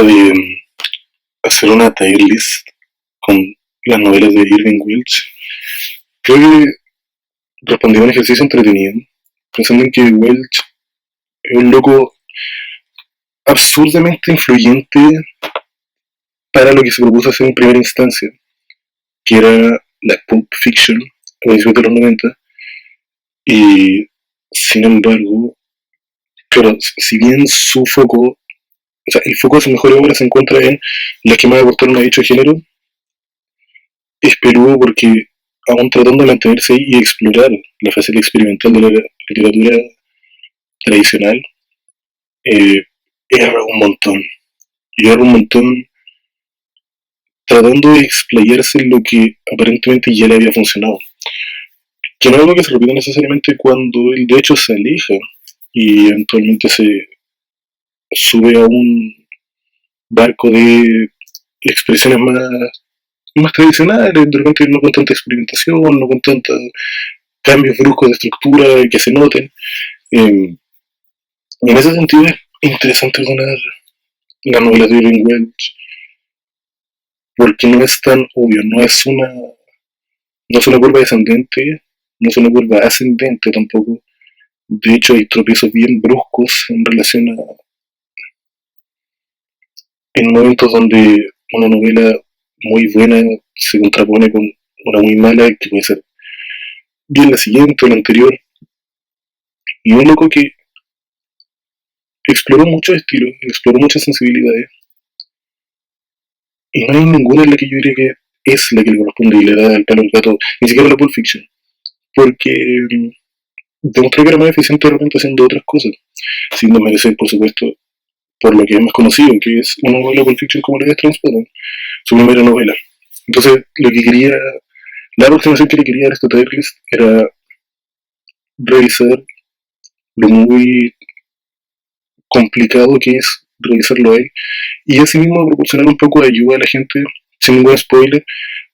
era de hacer una tier list con las novelas de Irving Welsh. Creo que respondí a un ejercicio entretenido, pensando en que Welch es un loco absurdamente influyente para lo que se propuso hacer en primera instancia, que era la Pulp Fiction a principios de los 90, y sin embargo, claro, si bien su foco, o sea, el foco de su mejor obra se encuentra en las que más aportaron a dicho género, es peludo porque aún tratando de mantenerse ahí y explorar la faceta experimental de la literatura tradicional, eh, erra un montón. Y erra un montón tratando de explayarse en lo que aparentemente ya le había funcionado. Que no es algo que se repite necesariamente cuando él de hecho se aleja y eventualmente se sube a un barco de expresiones más tradicionales, de repente no con tanta experimentación, no con tantos cambios bruscos de estructura que se noten. Y en ese sentido es interesante ordenar la novela de Irving Welsh porque no es tan obvio, no es una curva descendente, no es una curva ascendente tampoco. De hecho, hay tropiezos bien bruscos en relación a en momentos donde una novela muy buena se contrapone con una muy mala que puede ser bien la siguiente o la anterior. Y un loco que exploró muchos estilos, exploró muchas sensibilidades y no hay ninguna en la que yo diría que es la que le corresponde y le da el palo al gato, ni siquiera la Pulp Fiction, porque demostró que era más eficiente de repente haciendo otras cosas, sin desmerecer, por supuesto, por lo que es más conocido, que es una novela Pulp Fiction como la de Transpotting, su primera novela. Entonces, la aproximación que le quería dar a esta tracklist era revisar lo muy complicado que es revisarlo a él y asimismo proporcionar un poco de ayuda a la gente, sin ningún spoiler,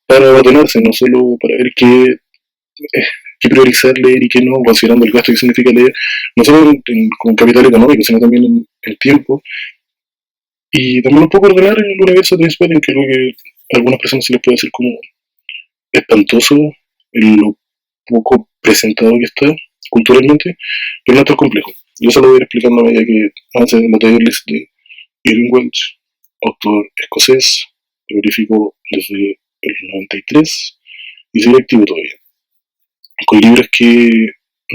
para ordenarse, no solo para ver qué priorizar leer y qué no, considerando el gasto que significa leer, no solo con capital económico, sino también en tiempo, y también un poco ordenar el universo de Trainspotting, que es lo que a algunas personas se les puede hacer como espantoso, en lo poco presentado que está culturalmente, pero no es tan complejo. Yo eso lo voy a ir explicando a medida que avance en la tier list de Irving Welsh, autor escocés, prolífico desde el 93 y sigue activo todavía, con libros que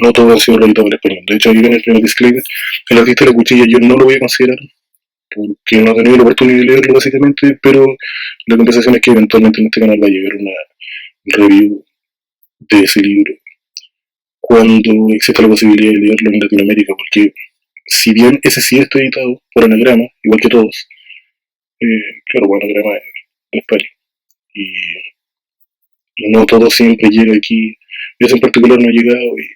no todos han sido reeditados en español. De hecho, ahí viene el primer disclaimer. El artista de la cuchilla yo no lo voy a considerar porque no he tenido la oportunidad de leerlo básicamente, pero la conversación es que eventualmente en este canal va a llegar una review de ese libro cuando exista la posibilidad de leerlo en Latinoamérica, porque si bien ese sí está editado por Anagrama, igual que todos, claro, bueno, Anagrama es de España, y no todo siempre llega aquí, ese en particular no ha llegado, y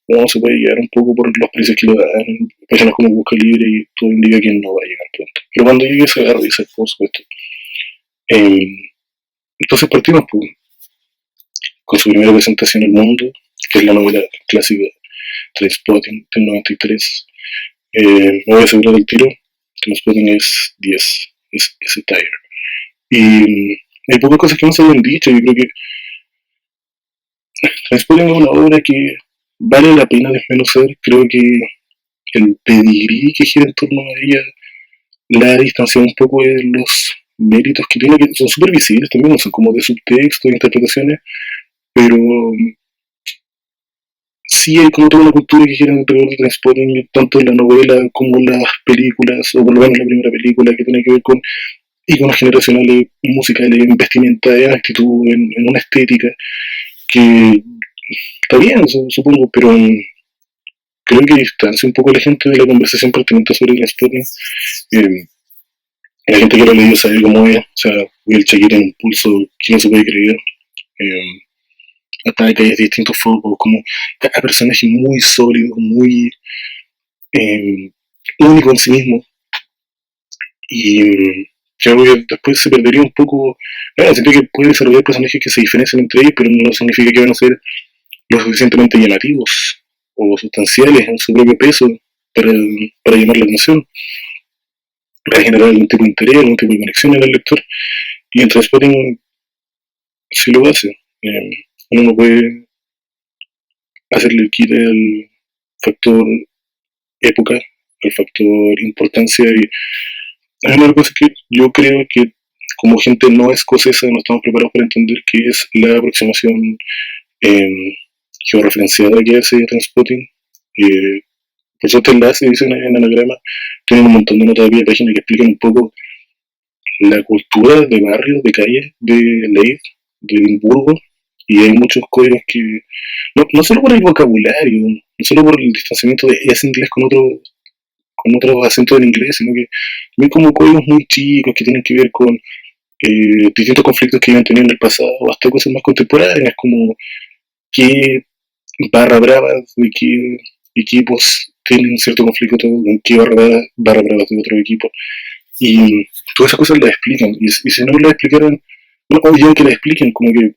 no se puede llegar un poco por los precios que le dan, páginas como Busca Libre, y todo indica que no va a llegar pronto. Pero cuando llegue se va a revisar, por supuesto. Eh, entonces partimos pues, con su primera presentación en el mundo, que es la novela clásica Trainspotting del 93. Me voy a asegurar del tiro. Trainspotting es 10, es Tire. Y hay pocas cosas que no se habían dicho. Yo creo que Trainspotting es una obra que vale la pena desmenuzar. Creo que el pedigrí que gira en torno a ella la distancia un poco de los méritos que tiene, que son súper visibles también, no son como de subtexto, de interpretaciones, pero sí hay como toda una cultura que gira alrededor de Trainspotting, tanto en la novela como en las películas, o por lo menos la primera película que tiene que ver con iconos generacionales, musicales, en vestimenta, en actitud, en una estética, que está bien, supongo, pero creo que distancia un poco a la gente de la conversación pertinente sobre Trainspotting. Eh, la gente que lo ha leído sabe cómo es, o sea, el Shakira tiene un pulso que no se puede creer. Eh, hasta que hay distintos focos, como cada personaje muy sólido, muy eh, único en sí mismo. Y creo que después se perdería un poco. Claro, siento que puede desarrollar personajes que se diferencian entre ellos, pero no significa que van a ser lo suficientemente llamativos o sustanciales en su propio peso para, para llamar la atención. va a generar algún tipo de interés, algún tipo de conexión en el lector, y el Trainspotting sí lo hace. Uno no puede hacerle el quite al factor época, al factor importancia, y hay una cosa que yo creo que como gente no escocesa no estamos preparados para entender qué es la aproximación eh, georreferenciada que hace Trainspotting. Por eso este enlace dice en anagrama, tienen un montón de notas de pie de página que explican un poco la cultura de barrio, de calle de Leith, de Edimburgo, y hay muchos códigos que, no solo por el vocabulario, no solo por el distanciamiento de ese inglés con otros acentos del inglés, sino que también como códigos muy chicos que tienen que ver con distintos conflictos que iban teniendo en el pasado, hasta cosas más contemporáneas, como qué barra bravas de qué equipos tienen cierto conflicto con qué barra bravas de otro equipo. Y todas esas cosas las explican. Y si no las explicaran, bueno, o que las expliquen, como que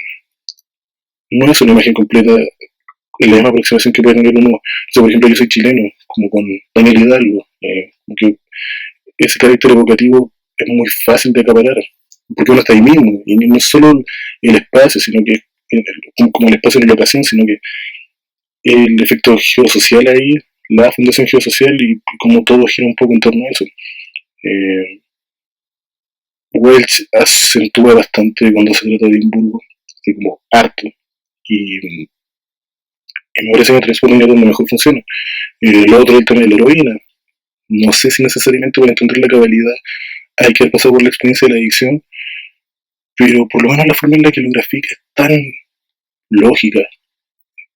no es una imagen completa en la misma aproximación que puede tener uno. O sea, por ejemplo, yo soy chileno, como con Daniel Hidalgo, como que ese carácter evocativo es muy fácil de acaparar, porque uno está ahí mismo, y no es solo el espacio, sino que como el espacio en la ocasión, sino que el efecto geosocial ahí, la fundación geosocial y como todo gira un poco en torno a eso. Eh, Welch acentúa bastante cuando se trata de Edimburgo, así como harto, y me parece que Transporting es donde mejor funciona. Lo otro es el tema de la heroína. No sé si necesariamente para entender la cabalidad hay que haber pasado por la experiencia de la adicción, pero por lo menos la forma en la que lo grafica es tan lógica,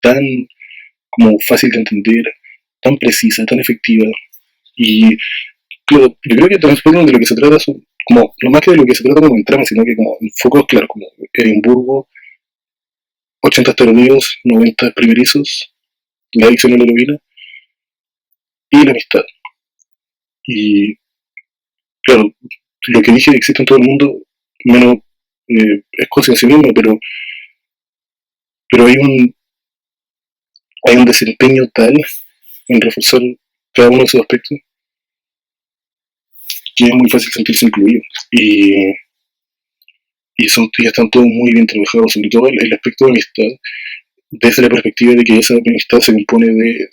tan como fácil de entender, tan precisa, tan efectiva. Y claro, yo creo que Transporting de lo que se trata son como, no más que de lo que se trata como en trama, sino que como focos claro, como Edimburgo, 80 Estados Unidos, 90 primerizos, la adicción a la heroína y la amistad. Y claro, lo que dije existe en todo el mundo, menos Escocia en sí mismo, pero hay un desempeño tal en reforzar cada uno de esos aspectos que es muy fácil sentirse incluido. Y están todos muy bien trabajados, sobre todo el aspecto de amistad, desde la perspectiva de que esa amistad se compone de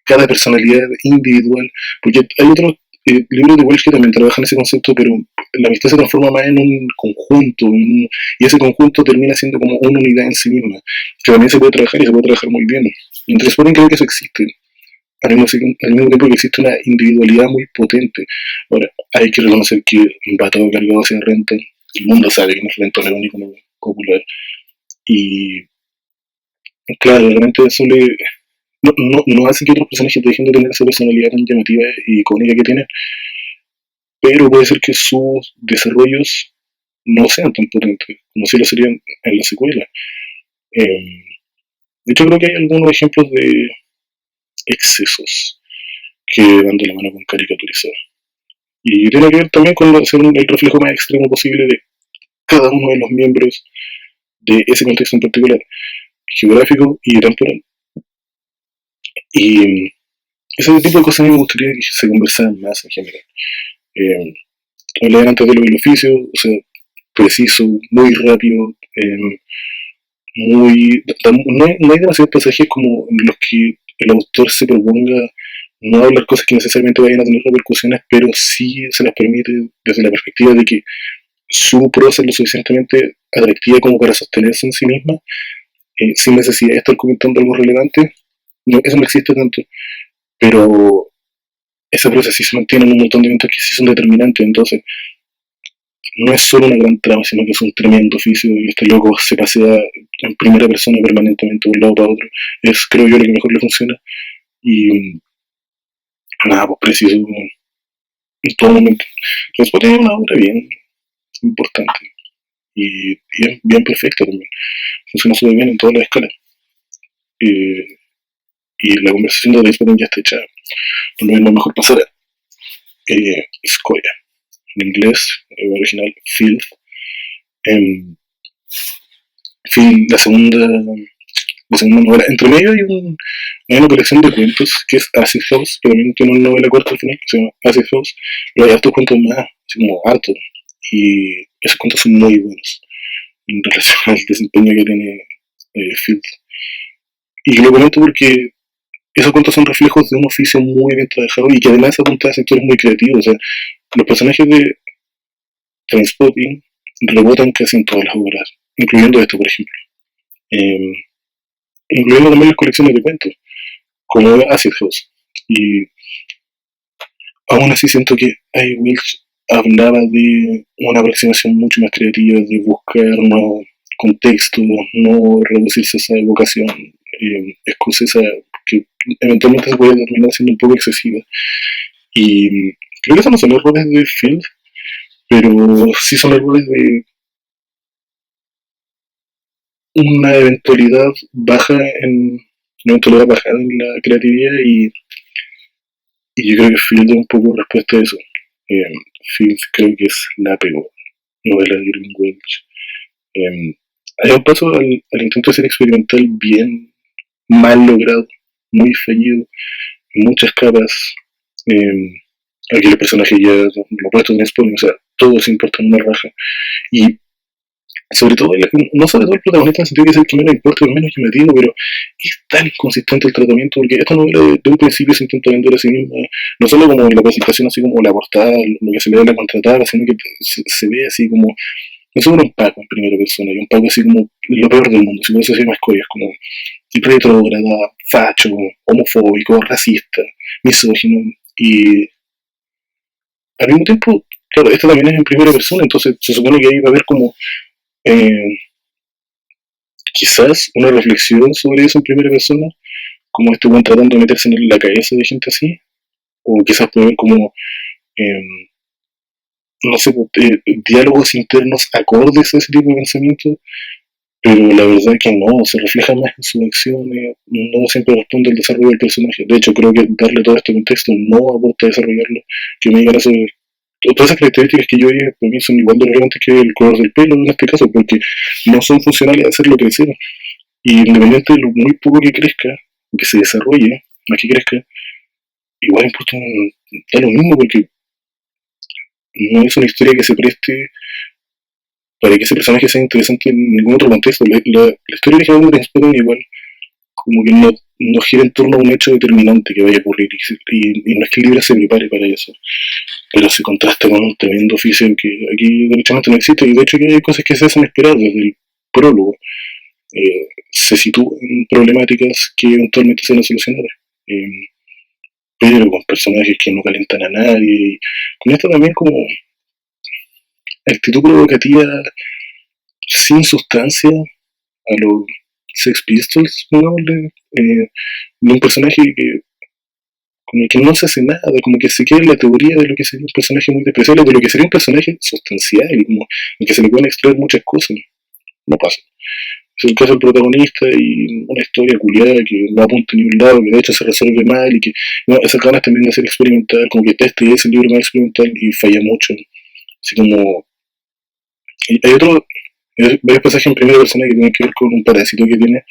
cada personalidad individual, porque hay otros libros de Welsh que también trabajan ese concepto, pero la amistad se transforma más en un conjunto, y ese conjunto termina siendo como una unidad en sí misma, que también se puede trabajar y se puede trabajar muy bien. Entonces, suponen creo que eso existe, al mismo tiempo que existe una individualidad muy potente. Ahora, hay que reconocer que va todo cargado hacia Renton, el mundo sabe que no es Renton el único popular, y claro, realmente eso no hace que otros personajes dejen de tener esa personalidad tan llamativa y icónica que tienen, pero puede ser que sus desarrollos no sean tan potentes como si lo serían en la secuela. Eh, de hecho, creo que hay algunos ejemplos de excesos que van de la mano con caricaturizar. Y tiene que ver también con hacer el reflejo más extremo posible de cada uno de los miembros de ese contexto en particular, geográfico y temporal. Y ese tipo de cosas a mí me gustaría que se conversaran más en general. Eh, Hablar antes de lo del oficio, o sea, preciso, muy rápido, no hay demasiados pasajes como en los que el autor se proponga no hablar cosas que necesariamente vayan a tener repercusiones, pero sí se las permite desde la perspectiva de que su prosa es lo suficientemente atractiva como para sostenerse en sí misma, sin necesidad de estar comentando algo relevante. No, eso no existe tanto, pero esa prosa sí se mantiene en un montón de eventos que sí son determinantes, entonces no es solo una gran trama, sino que es un tremendo oficio y este loco se pasea en primera persona permanentemente de un lado para otro. Es, creo yo, lo que mejor le funciona. Y nada, pues preciso en todo momento. Después tiene una obra bien importante y bien perfecta también. Funciona súper bien en todas las escalas. Eh, y la conversación de Days ya está hecha. Por lo mismo, mejor pasar a Scoria. En inglés, original, Filth. En Phil, la segunda novela. Entre medio hay Hay una colección de cuentos que es Acid House, que también tiene una novela corta al final que se llama Acid House, pero hay hartos cuentos más, así como hartos, y esos cuentos son muy buenos en relación al desempeño que tiene Field. Y lo comento porque esos cuentos son reflejos de un oficio muy bien trabajado y que además apunta a sectores muy creativos. O sea, los personajes de Trainspotting rebotan casi en todas las obras, incluyendo esto, por ejemplo. Eh, Incluyendo también las colecciones de cuentos, como Acid House. Y aún así siento que I. Welch hablaba de una aproximación mucho más creativa, de buscar nuevos contextos, no reducirse a esa evocación escocesa que eventualmente se puede terminar siendo un poco excesiva. Y creo que esos no son errores de Field, pero sí son errores de una eventualidad baja en una eventualidad baja en la creatividad y yo creo que Field es un poco respuesta a eso. Eh, Field creo que es la peor novela de Irving Welsh. Hay un paso al intento de ser experimental bien mal logrado, muy fallido, muchas capas. Eh, Aquí los personajes ya lo opuesto en Spawn, o sea, todos importan una raja. Y sobre todo, no sobre todo el protagonista en el sentido que es el que menos importa, el menos llamativo, pero es tan inconsistente el tratamiento, porque esta novela de un principio se intenta vender a sí misma, no solo como la presentación, así como la portada, lo que se le da a la contratada, sino que se ve así como, no solo un Paco en primera persona, y un Paco así como lo peor del mundo, si por eso se llama Escoria, como retrógrada, facho, homofóbico, racista, misógino, y al mismo tiempo, claro, esto también es en primera persona, entonces se supone que ahí va a haber como eh, quizás una reflexión sobre eso en primera persona, como este buen tratando de meterse en la cabeza de gente así, o quizás puede haber como, eh, no sé, diálogos internos acordes a ese tipo de pensamiento, pero la verdad es que no, se refleja más en sus acciones, no siempre responde al desarrollo del personaje. De hecho, creo que darle todo este contexto no aporta a desarrollarlo, que me digan eso de todas esas características que yo dije, para mí son igual de relevantes que el color del pelo en este caso, porque no son funcionales a hacerlo crecer. Y independiente de lo muy poco que crezca, o que se desarrolle, más que crezca, igual importa da lo mismo porque no es una historia que se preste para que ese personaje sea interesante en ningún otro contexto. La historia original de Transporting igual como que no gira en torno a un hecho determinante que vaya a ocurrir y no es que el libro se prepare para eso, pero se contrasta con un tremendo oficio que aquí derechamente no existe y de hecho que hay cosas que se hacen esperar desde el prólogo. Se sitúan problemáticas que eventualmente se van a solucionar. Eh, pero con personajes que no calentan a nadie. Y con esto también como actitud provocativa sin sustancia a los Sex Pistols, pongámosle, de un personaje que como que no se hace nada, como que se queda en la teoría de lo que sería un personaje muy despreciable, de lo que sería un personaje sustancial, y como en que se le pueden extraer muchas cosas. No pasa. Es el caso del protagonista y una historia culiada que no apunta ni un lado, que de hecho se resuelve mal y que no, esas ganas también de ser experimental, como que este es el libro más experimental y falla mucho. Así como. Y hay varios pasajes en primera persona que tienen que ver con un parásito que tiene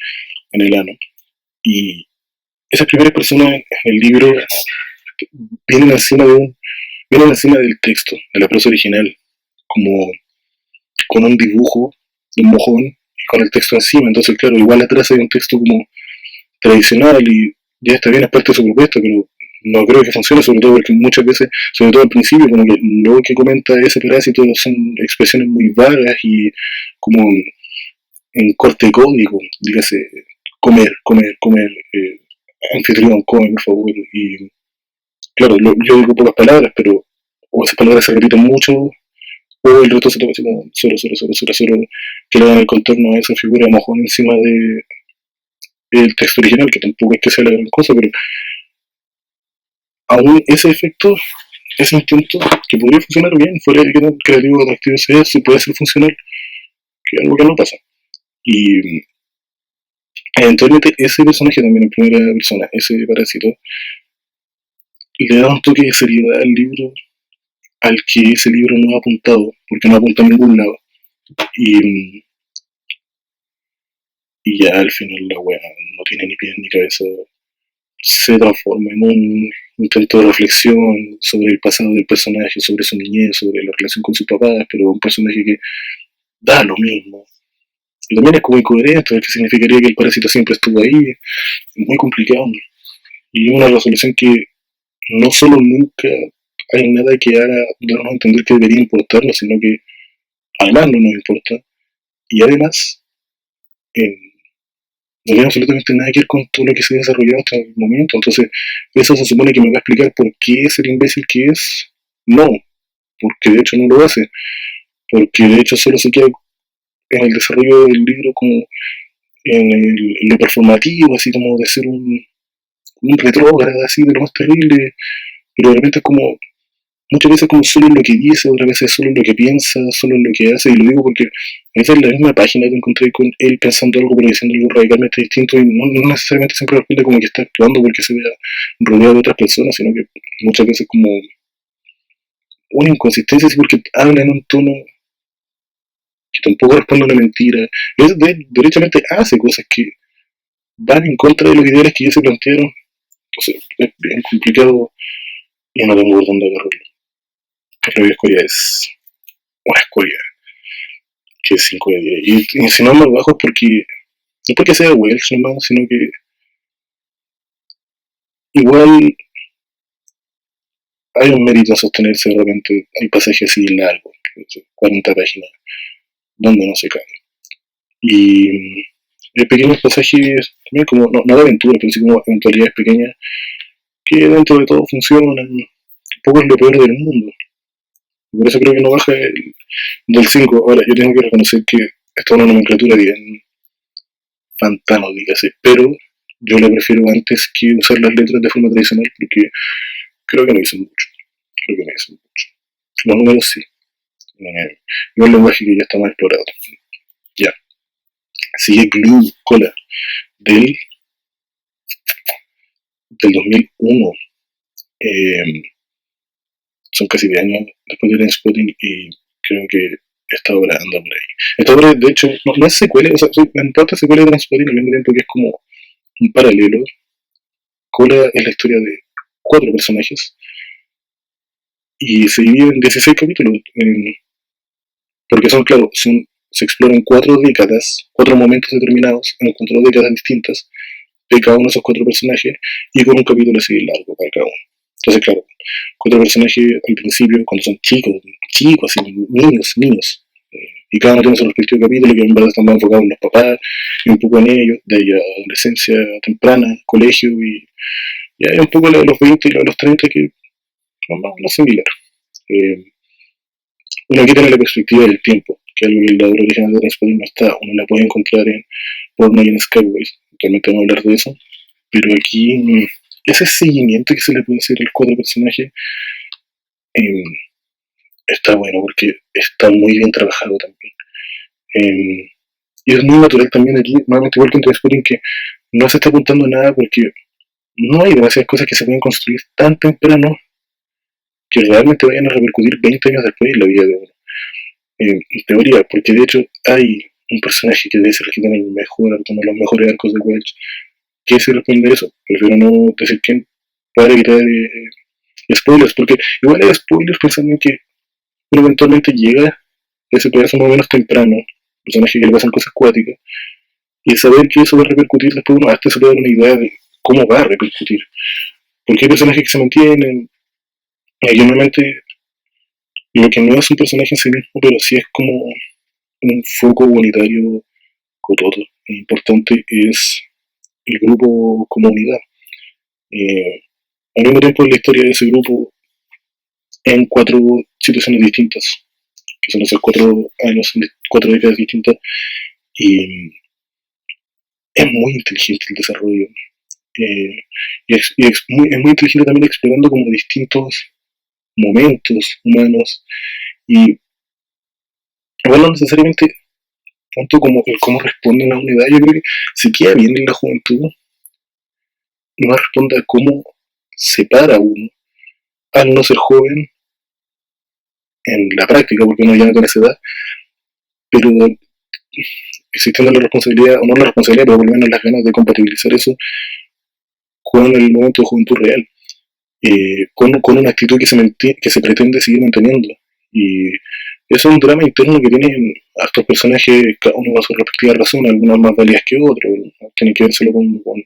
en el ano. Y esas primeras personas en el libro vienen encima de vienen encima del texto, de la prosa original, como con un dibujo, un mojón, y con el texto encima. Entonces, claro, igual atrás hay un texto como tradicional y ya está bien, es parte de su propuesta, pero no creo que funcione, sobre todo porque muchas veces, sobre todo al principio, como que lo que comenta ese parásito son expresiones muy vagas y como en corte código, dígase, comer, comer, comer, anfitrión, come, por favor, y claro, yo digo pocas palabras, pero o esas palabras se repiten mucho, o el resto se toca así como cero, cero, cero, cero, cero, que le dan el contorno a esa figura de mojón encima de el texto original, que tampoco es que sea la gran cosa, pero aún ese efecto, ese intento, que podría funcionar bien, fuera de que tan creativo o atractivo sea, si puede ser funcional, que es algo que no pasa. Y eventualmente ese personaje también en primera persona, ese parásito, le da un toque de seriedad al libro al que ese libro no ha apuntado, porque no apunta a ningún lado. Y, y ya al final la wea no tiene ni pie ni cabeza. se transforma en un intento de reflexión sobre el pasado del personaje, sobre su niñez, sobre la relación con sus papás, pero un personaje que da lo mismo. Y también es como incoherente, que significaría que el parásito siempre estuvo ahí, muy complicado. Y una resolución que no solo nunca hay nada que haga darnos a entender que debería importarnos, sino que además no nos importa. Y además, eh, no tiene absolutamente nada que ver con todo lo que se ha desarrollado hasta el momento. Entonces, eso se supone que me va a explicar por qué es el imbécil que es. No, porque de hecho no lo hace. Porque de hecho solo se queda en el desarrollo del libro como en lo performativo, así como de ser un retrógrado, así de lo más terrible. Pero de repente es como muchas veces como solo en lo que dice, otras veces solo en lo que piensa, solo en lo que hace, y lo digo porque a veces en la misma página te encontré con él pensando algo pero diciendo algo radicalmente distinto y no necesariamente siempre responde como que está actuando porque se vea rodeado de otras personas, sino que muchas veces como una inconsistencia así porque habla en un tono que tampoco responde a una mentira, y a veces derechamente hace cosas que van en contra de los ideales que ya se plantearon. Entonces es bien complicado y no tengo por dónde agarrarlo. Pero Escoria es una escoria que es 5 de 10. Y si no más bajo es porque, no porque sea Welsh nomás, sino que igual hay un mérito en sostenerse de repente. Hay pasajes así largos, 40 páginas, donde no se cae. Y hay pequeños pasajes, también como, no de aventura, pero sí como eventualidades pequeñas, que dentro de todo funcionan. Tampoco es lo peor del mundo. Por eso creo que no baja del 5. Ahora, yo tengo que reconocer que esta es una nomenclatura bien pantano, dígase, pero yo la prefiero antes que usar las letras de forma tradicional porque creo que no dicen mucho. Creo que no dicen mucho. Los números sí. Y un lenguaje que ya está más explorado. Ya. Sigue Glue Cola del, del 2001. Eh, son casi 10 años después de Trainspotting y creo que esta obra anda por ahí. Esta obra, de hecho, no es secuela, o sea, en parte secuela de Trainspotting al mismo tiempo que es como un paralelo. Cola es la historia de 4 personajes y se divide en 16 capítulos. Porque son, claro, se exploran 4 décadas, 4 momentos determinados en 4 décadas distintas de cada uno de esos 4 personajes y con un capítulo así largo para cada uno. Entonces, claro, 4 personajes al principio, cuando son chicos, así, niños, y cada uno tiene su respectivo capítulo que en verdad están más enfocados en los papás y un poco en ellos, de ahí a adolescencia temprana, colegio y hay un poco la de los 20 y la de los 30 que son más o menos similar. Eh, Uno aquí tiene la perspectiva del tiempo, que algo que en la obra original de Trainspotting no está. Uno la puede encontrar en Porno y en Skyways. Actualmente vamos a hablar de eso. Pero aquí ese seguimiento que se le puede hacer a los 4 personajes eh, está bueno porque está muy bien trabajado también. Y es muy natural también aquí, nuevamente igual que en Trainspotting, que no se está apuntando a nada porque no hay demasiadas cosas que se pueden construir tan temprano que realmente vayan a repercutir 20 años después en la vida de uno. En teoría, porque de hecho hay un personaje que debe ser el que tiene el mejor, uno de los mejores arcos de Welch, que se responde a eso. Prefiero no decir quién para evitar spoilers, porque igual hay spoilers pensando en que uno eventualmente llega a ese pedazo más o menos temprano, personaje que le pasan cosas cuáticas, y saber que eso va a repercutir después uno hasta se puede dar una idea de cómo va a repercutir. Porque hay personajes que se mantienen, y normalmente lo que no es un personaje en sí mismo, pero sí es como un foco unitario cototo importante es el grupo comunidad. Eh, Al mismo tiempo la historia de ese grupo en 4 situaciones distintas, que son esos 4 años, 4 décadas distintas, y es muy inteligente el desarrollo. Es muy inteligente también explorando como distintos momentos humanos y igual no necesariamente tanto como el cómo responden a una edad, yo creo que se queda bien en la juventud y más responde a cómo se para uno al no ser joven en la práctica, porque uno ya no tiene esa edad, pero existiendo la responsabilidad, o no la responsabilidad, pero por lo menos las ganas de compatibilizar eso con el momento de juventud real, con una actitud que se pretende seguir manteniendo. Y es un drama interno que tienen estos personajes, cada uno a su respectiva razón, algunos más válidas que otros. Tiene que vérselo con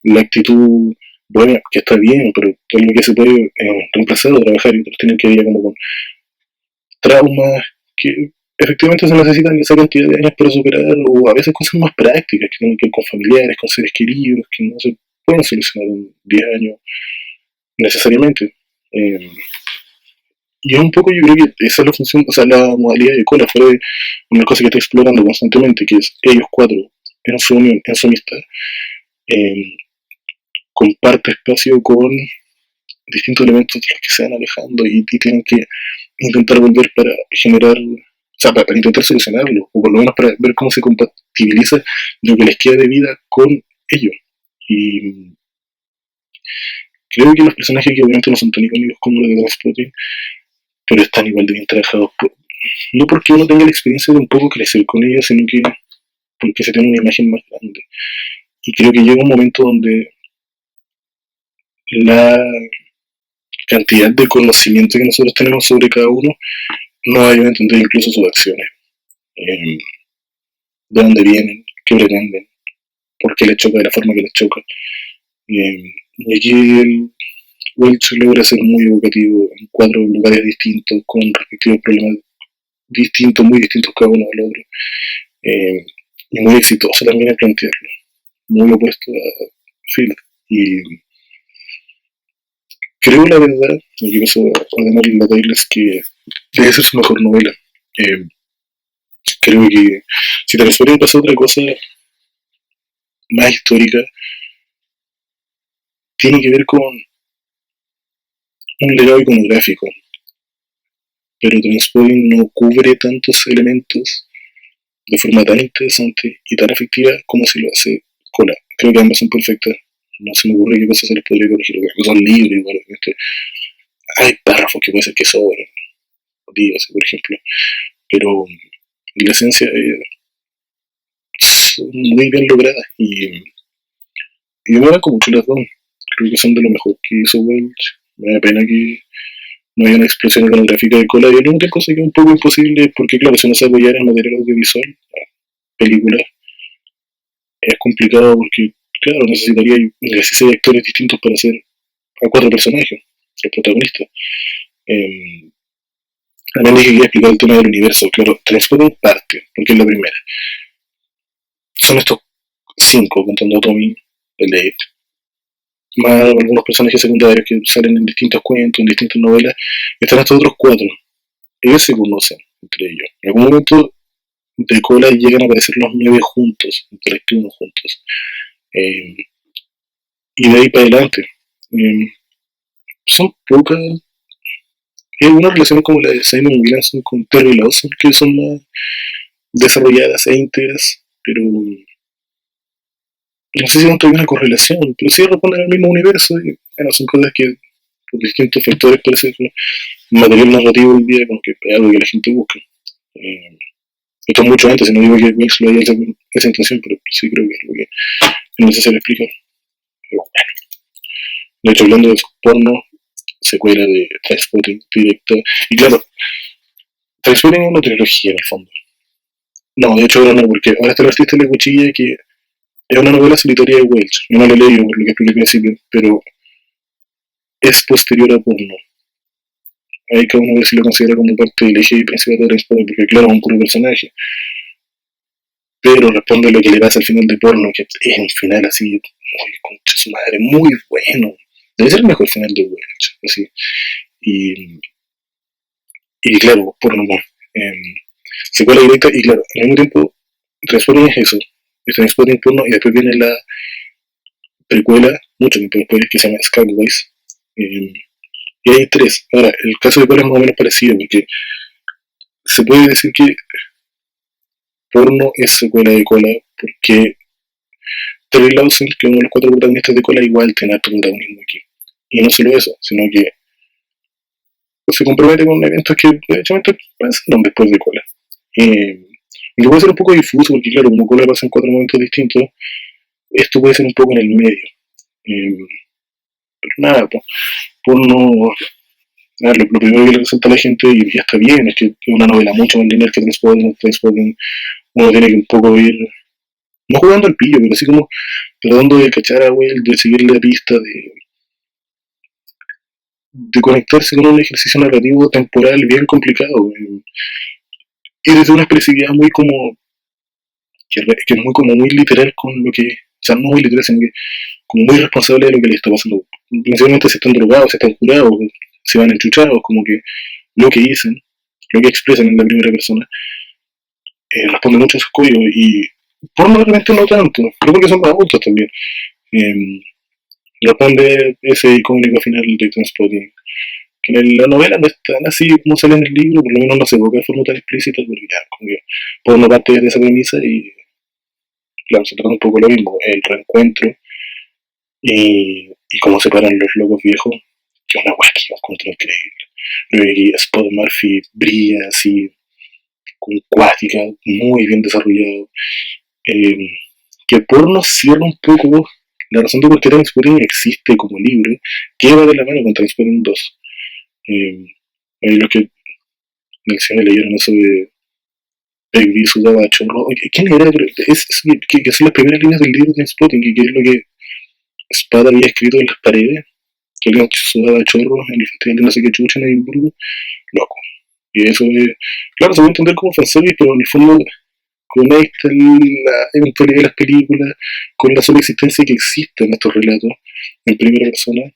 la actitud buena, que está bien, pero todo lo que se puede reemplazar o trabajar, y otros tienen que ir como con traumas que efectivamente se necesitan esa cantidad de años para superar, o a veces cosas más prácticas que tienen que ver con familiares, con seres queridos, que no se pueden solucionar en 10 años necesariamente. Eh, y es un poco, yo creo que esa es la función, o sea, la modalidad de Cola fue una cosa que está explorando constantemente, que es ellos cuatro en su unión, en su amistad, eh, comparte espacio con distintos elementos de los que se van alejando y tienen que intentar volver para generar, o sea, para intentar solucionarlo, o por lo menos para ver cómo se compatibiliza lo que les queda de vida con ellos. Y creo que los personajes que obviamente no son tan icónicos como los de Transpotting, pero están igual de bien trabajados. No porque uno tenga la experiencia de un poco crecer con ellos, sino que porque se tiene una imagen más grande. Y creo que llega un momento donde la cantidad de conocimiento que nosotros tenemos sobre cada uno nos ayuda a entender incluso sus acciones. Eh, de dónde vienen, qué pretenden, por qué les choca de la forma que les choca. Y aquí el Welch logra ser muy evocativo en 4 lugares distintos, con respectivos problemas distintos, muy distintos cada uno del otro. Y muy exitoso también en plantearlo, muy opuesto a Phil. Y creo, la verdad, en el caso de Ordinary la Taylor, es que debe ser su mejor novela. Eh, Creo que si te resuelve pasa otra cosa más histórica, tiene que ver con un legado iconográfico, pero Transporting no cubre tantos elementos de forma tan interesante y tan efectiva como si lo hace Cola. Creo que ambas son perfectas. No se me ocurre qué cosas se les podría corregir. Son libres, igual. Hay párrafos que puede ser que sobren, días, por ejemplo, pero la esencia es muy bien lograda y me banco mucho las dos. Creo que son de lo mejor que hizo Welch. Me da pena que no haya una expresión iconográfica de Cola. Y la única cosa que es un poco imposible, porque claro, si no se apoyara en material audiovisual, películas, es complicado porque, claro, necesitaría 16 actores distintos para hacer a 4 personajes, el protagonista. Eh, También dije que iba a explicar el tema del universo. Claro, Transporting parte, porque es la primera. Son estos 5, contando a Tommy, el de más algunos personajes secundarios que salen en distintos cuentos, en distintas novelas, y están estos otros 4. Ellos se conocen entre ellos. En algún momento de Cola llegan a aparecer los 9 juntos, interactúan juntos. Eh, y de ahí para adelante. Eh, Son pocas. Hay algunas relaciones como la de Simon Williamson con Terry Lawson que son más desarrolladas e íntegras, pero no sé si tanto hay una correlación, pero sí responden al mismo universo y bueno, son cosas que por distintos factores parece que material narrativo hoy día como que es algo que la gente busca. Eh, Esto es mucho antes, si no digo que Wells lo haya hecho con esa intención, pero sí creo que es algo que es necesario explicar. Pero bueno. De hecho, hablando de porno, secuela de Transporting directa, y claro, Transporting es una trilogía en el fondo. No, de hecho ahora no, porque ahora está el artista de la cuchilla que es una novela solitaria de Welch. Yo no la he leído por lo que expliqué al principio, pero es posterior a porno. Hay que uno ver si lo considera como parte del eje principal de Transporting, porque claro, es un puro personaje. Pero responde a lo que le pasa al final de porno, que es un final así, muy concha su madre, muy bueno. Debe ser el mejor final de Welch, así. Y, y claro, porno, eh, secuela directa, y claro, al mismo tiempo, Transporting es eso, es Transporting porno, y después viene la precuela, mucho tiempo después, que se llama Skyways. Eh, y hay 3. Ahora, el caso de Cola es más o menos parecido, porque se puede decir que porno es secuela de Cola, porque Terry Lawson, que es uno de los 4 protagonistas de Cola, igual tiene alto protagonismo aquí. Y no solo eso, sino que se compromete con eventos que de hecho pasan después de Cola. Y que puede ser un poco difuso, porque claro, como Cola pasa en 4 momentos distintos, esto puede ser un poco en el medio. Eh, pero nada, por no... lo primero que le resalta a la gente, y está bien, es que es una novela mucho más lineal que Trainspotting, uno tiene que un poco ir, no jugando al pillo, pero así como tratando de cachar a Will, de seguir la pista, de conectarse con un ejercicio narrativo temporal bien complicado. Y desde una expresividad muy como, que es muy como muy literal con lo que, o sea, no muy literal, sino que como muy responsable de lo que le está pasando. Principalmente si están drogados, si están curados, si van enchuchados, como que lo que dicen, lo que expresan en la primera persona, responde mucho a esos códigos y por no realmente no tanto, creo que son más adultos también. Eh, Responde ese icónico final de Transpotting. Que en la novela no es tan así como sale en el libro, por lo menos no se evoca de forma tan explícita, porque ya, como que por una parte de esa premisa y claro, se trata un poco lo mismo, el reencuentro y cómo se paran los locos viejos, que es una guay que yo encuentro increíble. Luego aquí Spot Murphy brilla así, con cuática, muy bien desarrollado. Eh, que el porno cierra un poco la razón de por qué Transporting existe como libro, que va de la mano con Transporting 2. Los que en el cine leyeron eso de Baby sudaba chorro. ¿Quién era? Que son las primeras líneas del libro de Transporting, y que es lo que Spada había escrito en las paredes, que alguien sudaba chorro en el festival de no sé qué chucha en Edimburgo. Loco. Y eso es, claro, se puede entender como fanservice, pero en el fondo conecta la eventualidad de las películas con la sola existencia que existe en estos relatos en primera persona,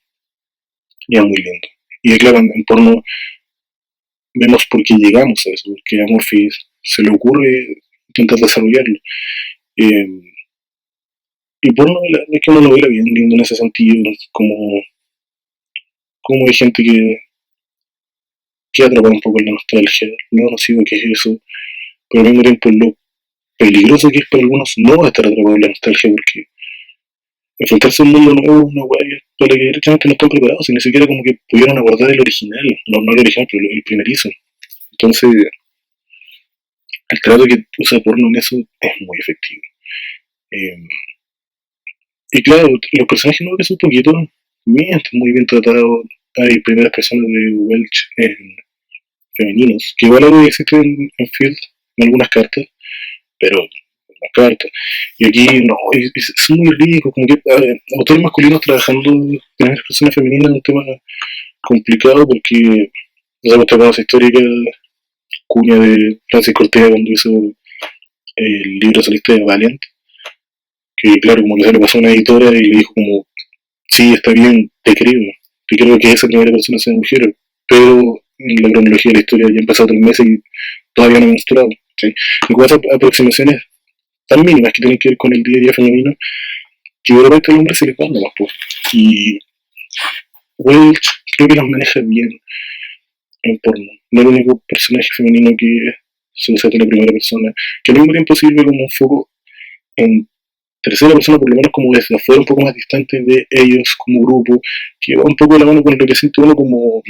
y es muy lindo. Y claro, en porno vemos por qué llegamos a eso, porque a Murphy se le ocurre intentar desarrollarlo. Eh, y porno es que una novela bien linda en ese sentido, como hay gente que atrapa un poco en la nostalgia, lo conocido que es eso, pero al mismo tiempo lo peligroso que es para algunos no estar atrapado en la nostalgia, porque enfrentarse a un mundo nuevo es una weá para la que directamente no están preparados, y ni siquiera como que pudieron abordar el original, no el original, pero el primerizo. Entonces, el trato que usa porno en eso es muy efectivo. Eh, y claro, los personajes nuevos que son un poquito bien, están muy bien tratados. Hay primeras personas de Welch femeninos, que igual algo existe en Field, en algunas cartas, pero las cartas. Y aquí no, es muy rico, como que autores masculinos trabajando primeras personas femeninas es un tema complicado porque esa esa histórica cuña de Francis Cortés cuando hizo el libro solista de Valiant, que claro, como que se le pasó a una editora y le dijo como, sí, está bien, te creo que esa primera persona sea mujer, pero en la cronología de la historia ya han pasado 3 meses y todavía no he menstruado. ¿Sí? Y con esas aproximaciones tan mínimas que tienen que ver con el día a día femenino, que de repente al hombre se le van nomás, pues. Y Welch creo que las maneja bien en porno. No es el único personaje femenino que se usa de la primera persona, que al mismo tiempo sirve como un foco en tercera persona, por lo menos como desde afuera, un poco más distante de ellos como grupo, que va un poco de la mano con lo que siente uno como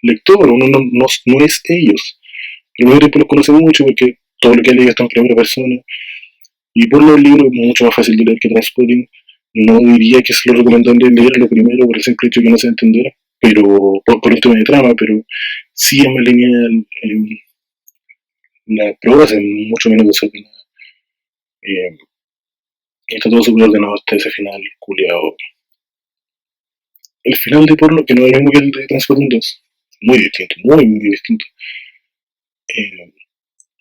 lector, uno no es ellos. Al mismo tiempo los conoce mucho porque todo lo que leído está en primera persona, y por los libros es mucho más fácil de leer que Transpotting. No diría que es lo recomendable leer lo primero por el simple hecho de que no se entender, pero por un tema de trama, pero sí es más lineal, la prueba es mucho menos desordenada. Eh, y está todo súper ordenado hasta ese final, culiado. El final de porno, que no es el mismo que el de Transpotting 2, muy distinto, muy distinto. Eh,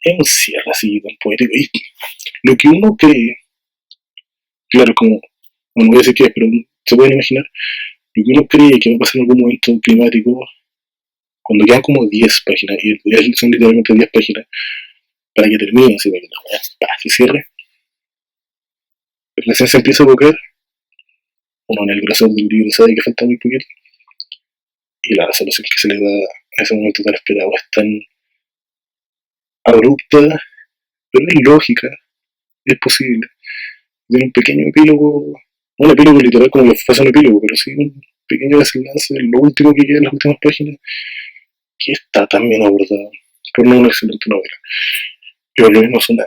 es un cierre así tan poético. Y lo que uno cree, claro, como, no voy a decir qué es, pero se pueden imaginar, lo que uno cree que va a pasar en algún momento climático, cuando quedan como 10 páginas, y son literalmente 10 páginas, para que termine, así, para que la weá se cierre, la esencia empieza a evocar, uno en el grosor del libro sabe que falta muy poquito, y la resolución que se le da a ese momento tan esperado es tan abrupta, pero es lógica, es posible. Tiene un pequeño epílogo, no un epílogo literal como que fuese un epílogo, pero sí un pequeño desenlace, lo último que queda en las últimas páginas, que está tan bien abordado, por no una excelente novela. Pero lo mismo es una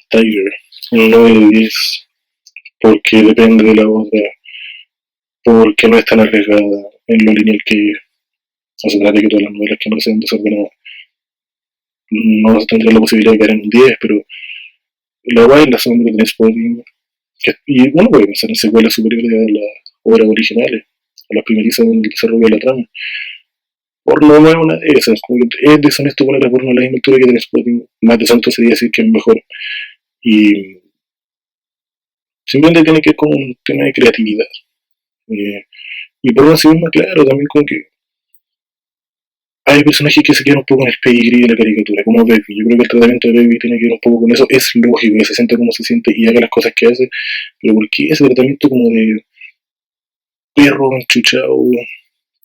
Tiger, una novela de 10, porque depende de la otra, porque no es tan arriesgada en lo lineal que no se trata de que todas las novelas que no sean desordenadas no tendrían la posibilidad de caer en un 10, pero la guay es la sombra de Trainspotting, y uno puede pensar en secuelas superiores a las obras originales, a las primerizas en el desarrollo de la trama. Porno no es una de esas, como que es deshonesto poner a porno a la misma altura que Trainspotting, más desanto sería decir que es mejor. Y simplemente tiene que ver con un tema de creatividad. Eh, y por sí misma, claro, también como que hay personajes que se quedan un poco en el pedigrí de la caricatura, como Baby. Yo creo que el tratamiento de Baby tiene que ver un poco con eso. Es lógico que se sienta como se siente y haga las cosas que hace, pero ¿por qué ese tratamiento como de perro enchuchado,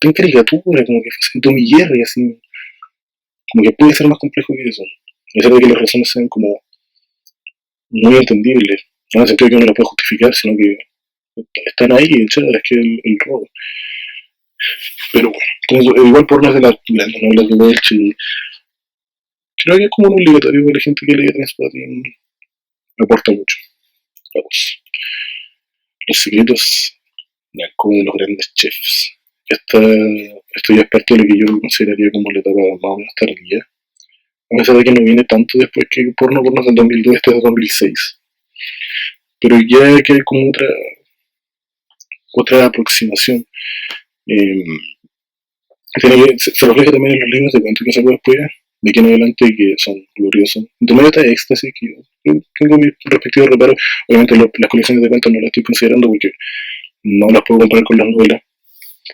tan caricatura, como que fuese Tom y Jerry, así? Como que puede ser más complejo que eso. Y eso de que las razones sean como muy entendibles, no en el sentido de que uno las pueda justificar, sino que están ahí echadas, es que el robo. Pero bueno, entonces, igual por no de las novelas de Welch, y creo que es como un obligatorio para la gente que lee Transpotting, aporta mucho. Vamos. Los secretos de de los grandes chefs. Esto ya es parte de lo que yo consideraría como la etapa más o menos tardía. A pesar de que no viene tanto después que porno del 2002, este es de 2006. Pero ya que hay como otra aproximación. Eh, se refleja también en los libros de cuentos que sacó después, de aquí en adelante, que son gloriosos. De medio está éxtasis, que yo tengo mi respectivo reparo. Obviamente las colecciones de cuentos no las estoy considerando porque no las puedo comparar con las novelas,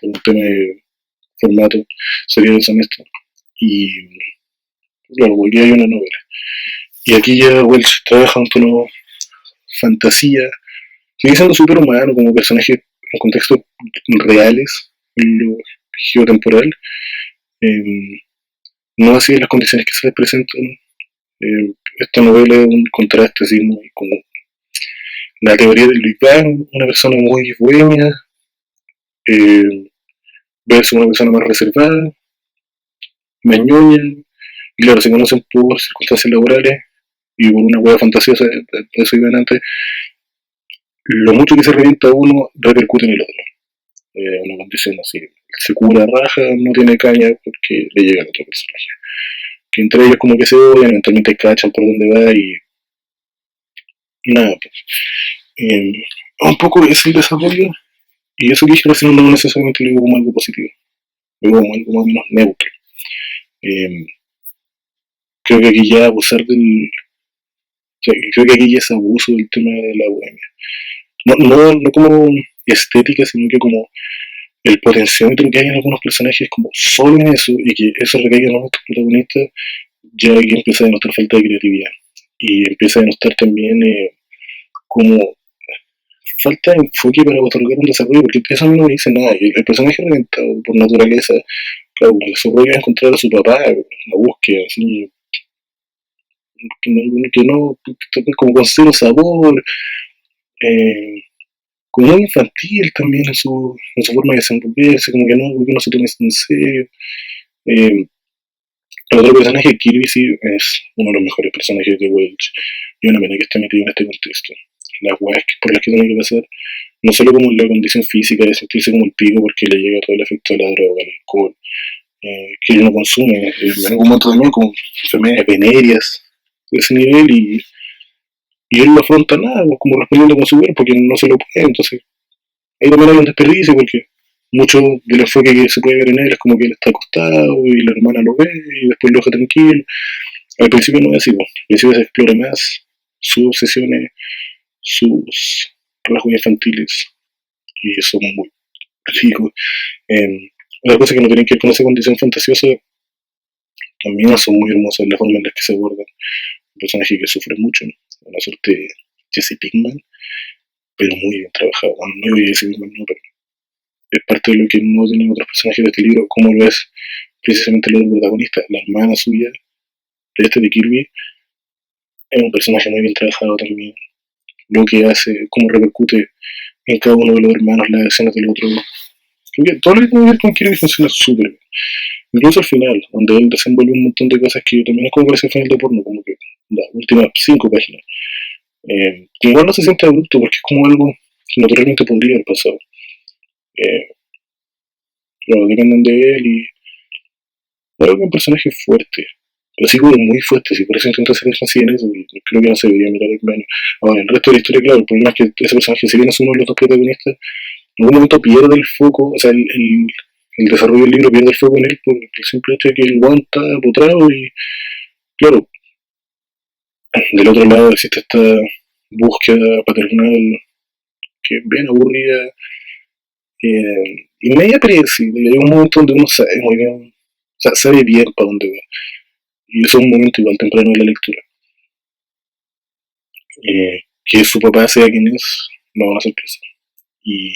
por un tema de formato, sería deshonesto. Y claro, aquí hay una novela. Y aquí ya Welch trabaja un tono fantasía, sigue siendo súper humano como personaje en contextos reales, en lo geotemporal. Eh, no así en las condiciones que se presentan. Esta novela es un contraste así muy como la teoría del Big Bang, una persona muy buena eh, versus una persona más reservada, más ñoña, y claro, se conocen por circunstancias laborales y por una hueá fantasiosa, de eso iban antes, lo mucho que se revienta uno repercute en el otro. Una condición así, se cura raja, no tiene caña porque le llega a otro personaje. Que entre ellos como que se odian, eventualmente cachan por dónde va y nada, pues. Un poco es el desarrollo, y eso que dije recién no necesariamente lo digo como algo positivo, lo digo como algo más o menos neutro. Eh, creo que aquí ya abusar del. O sea, creo que aquí ya es abuso del tema de la bohemia. No como estética, sino que como el potenciómetro que hay en algunos personajes, como solo en eso, y que eso recaiga en nuestros protagonistas, ya aquí empieza a denostar falta de creatividad. Y empieza a denostar también como falta de enfoque para otorgar un desarrollo, porque eso a mí no me dice nada. El personaje reventado por naturaleza, claro, su rollo es encontrar a su papá, una búsqueda, así, como con cero sabor, eh, como muy infantil también en su forma de desenvolverse, como que no se tome en serio. Eh, el otro personaje, Kirby, sí, es uno de los mejores personajes de Welch, y una pena que esté metido en este contexto. Las weas por las que tiene que pasar, no solo como la condición física de sentirse como el pico porque le llega todo el efecto de la droga, el alcohol, que él no consume, en algún momento también como enfermedades venéreas de ese nivel, y él no afronta nada, pues, como respondiendo con su cuerpo, porque no se lo puede, entonces ahí también hay un desperdicio porque mucho del enfoque que se puede ver en él es como que él está acostado y la hermana lo ve y después lo deja tranquilo. Al principio no es así, pues. Al principio se explora más sus obsesiones, sus rasgos infantiles, y son muy ricos. Las cosas que no tienen que ver con esa condición fantasiosa también son muy hermosas la forma en la que se abordan. Un personaje que sufre mucho, ¿no? Una suerte de Jesse Pinkman, pero muy bien trabajado. Bueno, no voy a decir Pinkman, no, pero es parte de lo que no tienen otros personajes de este libro, como lo es precisamente el otro protagonista, la hermana suya, de Kirby, es un personaje muy bien trabajado también. Lo que hace, cómo repercute en cada uno de los hermanos las acciones del otro. Porque todo lo que tiene que ver con Kirby funciona súper bien. Incluso al final, donde él desenvuelve un montón de cosas que también es como parece el final de porno, como que las últimas 5 páginas. Igual no se siente abrupto porque es como algo que naturalmente podría haber pasado. Eh, pero dependen de él y creo que es un personaje fuerte, pero así como muy fuerte, si por eso intenta ser así en eso, y creo que no se debería mirar en menos. Ahora, el resto de la historia, claro, el problema es que ese personaje, si bien es uno de los dos protagonistas, en algún momento pierde el foco, o sea, el desarrollo del libro pierde el foco en él por el simple hecho de que el guante está potrado y, claro, del otro lado existe esta búsqueda paternal que es bien aburrida y media predecible. Hay un momento donde uno sabe muy bien, o sea, sabe bien para dónde va. Y eso es un momento igual temprano de la lectura. Que su papá sea quien es, no es una sorpresa. Y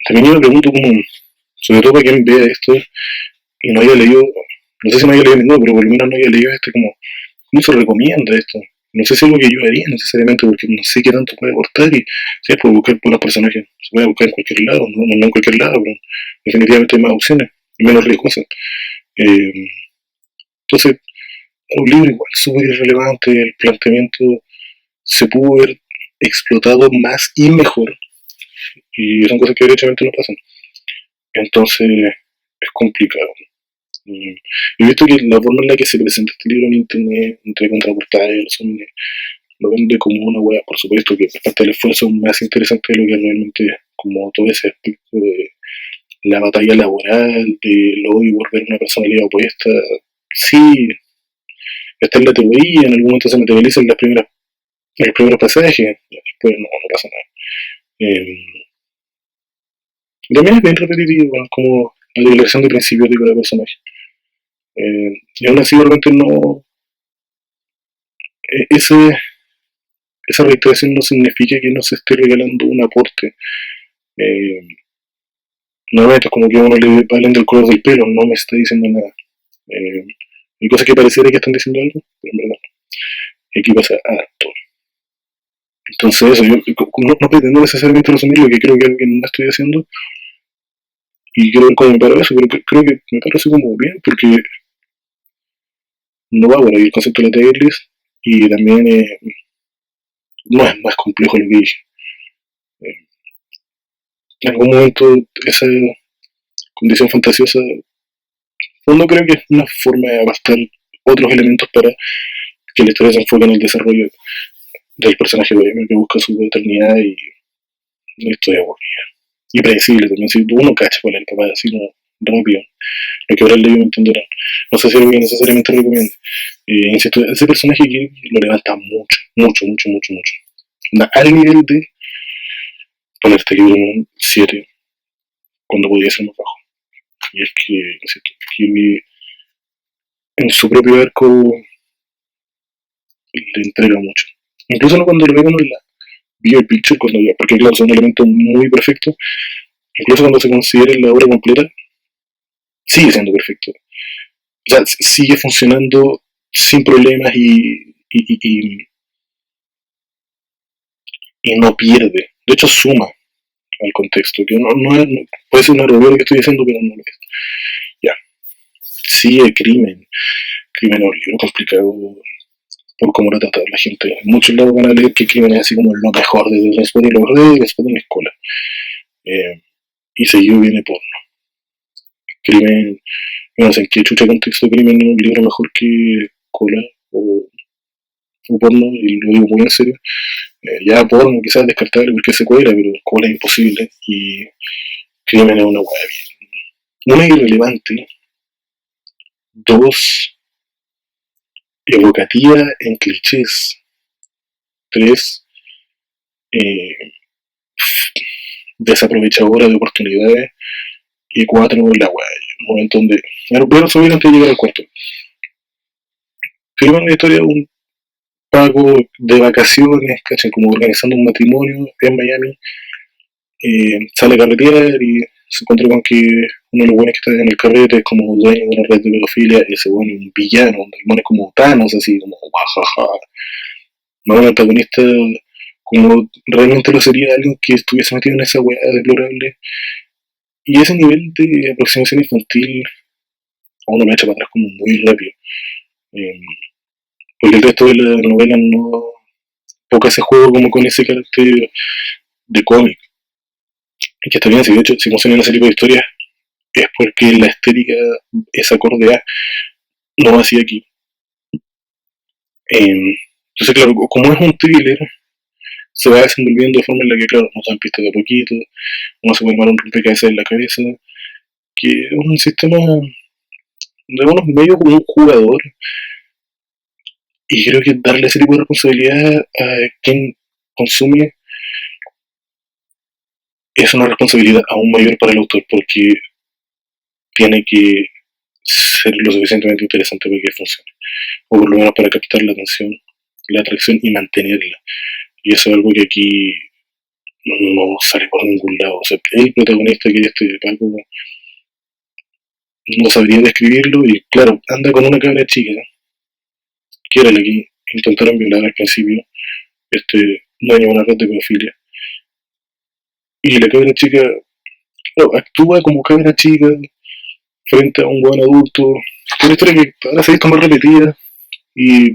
también yo me pregunto cómo, sobre todo para quien vea esto y no haya leído, no sé si no haya leído ninguno, pero por lo menos no haya leído este, como, ¿cómo se recomienda esto? No sé si es lo que yo haría necesariamente, porque no sé qué tanto puede aportar y si es por buscar por los personajes, se puede buscar en cualquier lado, no en cualquier lado, pero definitivamente hay más opciones y menos riesgosas. Eh, entonces, un libro igual súper irrelevante, el planteamiento se pudo haber explotado más y mejor, y son cosas que derechamente no pasan. Entonces, es complicado. He visto que la forma en la que se presenta este libro en internet, entre contraportadas y resúmenes, lo vende como una wea, por supuesto, que es parte del esfuerzo más interesante de lo que realmente es, como todo ese aspecto de la batalla laboral, del odio por ver una personalidad opuesta. Sí, está en la teoría, en algún momento se materializa en los primeros pasajes, después no pasa nada. Eh, también es bien repetitivo, ¿no? Como la declaración de principios de cada personaje. Y aún así, realmente no. eh, ese, esa reiteración no significa que no se esté regalando un aporte. Eh, Nuevamente es como que a uno le valen del color del pelo, no me está diciendo nada. Eh, hay cosas que pareciera que están diciendo algo, pero en verdad no. Y aquí pasa harto. Entonces, eso, yo no pretendo necesariamente resumir lo que creo que alguien no estoy haciendo, y creo que como me paro eso, pero creo que me paro así como bien, porque no va por ahí el concepto de la tier list, y también no es más complejo lo que dije. Eh, en algún momento esa condición fantasiosa, no creo que es una forma de abastar otros elementos para que la historia se enfoque en el desarrollo del personaje que busca su eternidad y una historia aburrida. Y predecible también, si uno cacha cuál es el papá, así no rápido. Lo que habrá leído me entenderán. No sé si es algo que necesariamente recomiendo. Insisto, ese personaje que lo levanta mucho. Al nivel de ponerte libro en un 7 cuando podía ser más bajo. Y es que, insisto, Kirby en su propio arco le entrega mucho. Incluso no cuando lo ve con la bigger picture, cuando ya, porque claro, son elementos muy perfectos, incluso cuando se considere la obra completa, sigue siendo perfecto. O sea, sigue funcionando sin problemas y no pierde. De hecho, suma al contexto, que no puede ser una review que estoy diciendo, pero no lo es. Ya, sigue crimen. Crimen es un libro complicado por cómo lo trata la gente. En muchos lados van a leer que crimen es así como lo mejor de Transport y lo mejor de Transport en la escuela. Eh, y seguido viene por crimen, no sé en qué chucha contexto crimen es un libro mejor que cola o porno, y lo digo muy en serio. Ya porno quizás descartable porque es secuela, pero cola es imposible. Y crimen es una hueá bien. Una irrelevante, dos evocativa en clichés, tres eh, desaprovechadora de oportunidades y cuatro la hueá. Un momento donde. Voy a resumir antes de llegar al cuarto. Crimen es una historia de un pago de vacaciones, ¿cachai? Como organizando un matrimonio en Miami, sale a carretear y se encuentra con que uno de los buenos que está en el carrete es como dueño de una red de pedofilia, y ese bueno es un villano, el bueno es como Thanos, así como jajaja. No, el antagonista como realmente lo sería alguien que estuviese metido en esa weá deplorable. Y ese nivel de aproximación infantil a uno lo echa para atrás como muy rápido. Eh, porque el resto de la novela no, poco ese juego como con ese carácter de cómic. Y que está bien, si de hecho, si funcionan ese tipo de historias, es porque la estética es acorde a, no así aquí. Entonces, claro, como es un thriller, se va desenvolviendo de forma en la que, claro, nos dan pistas de a poquito, uno se puede armar un rompecabezas en la cabeza, que es un sistema de unos medios como un jugador, y creo que darle ese tipo de responsabilidad a quien consume es una responsabilidad aún mayor para el autor, porque tiene que ser lo suficientemente interesante para que funcione, o por lo menos para captar la atención, la atracción y mantenerla. Y eso es algo que aquí no sale por ningún lado. O sea, el protagonista que este Paco no sabría describirlo y claro, anda con una cabra chica, que era la que intentaron violar al principio, dueño de una red de pedofilia. Y la cabra chica, claro, actúa como cabra chica frente a un buen adulto. Una historia que ahora se ha visto más repetida y,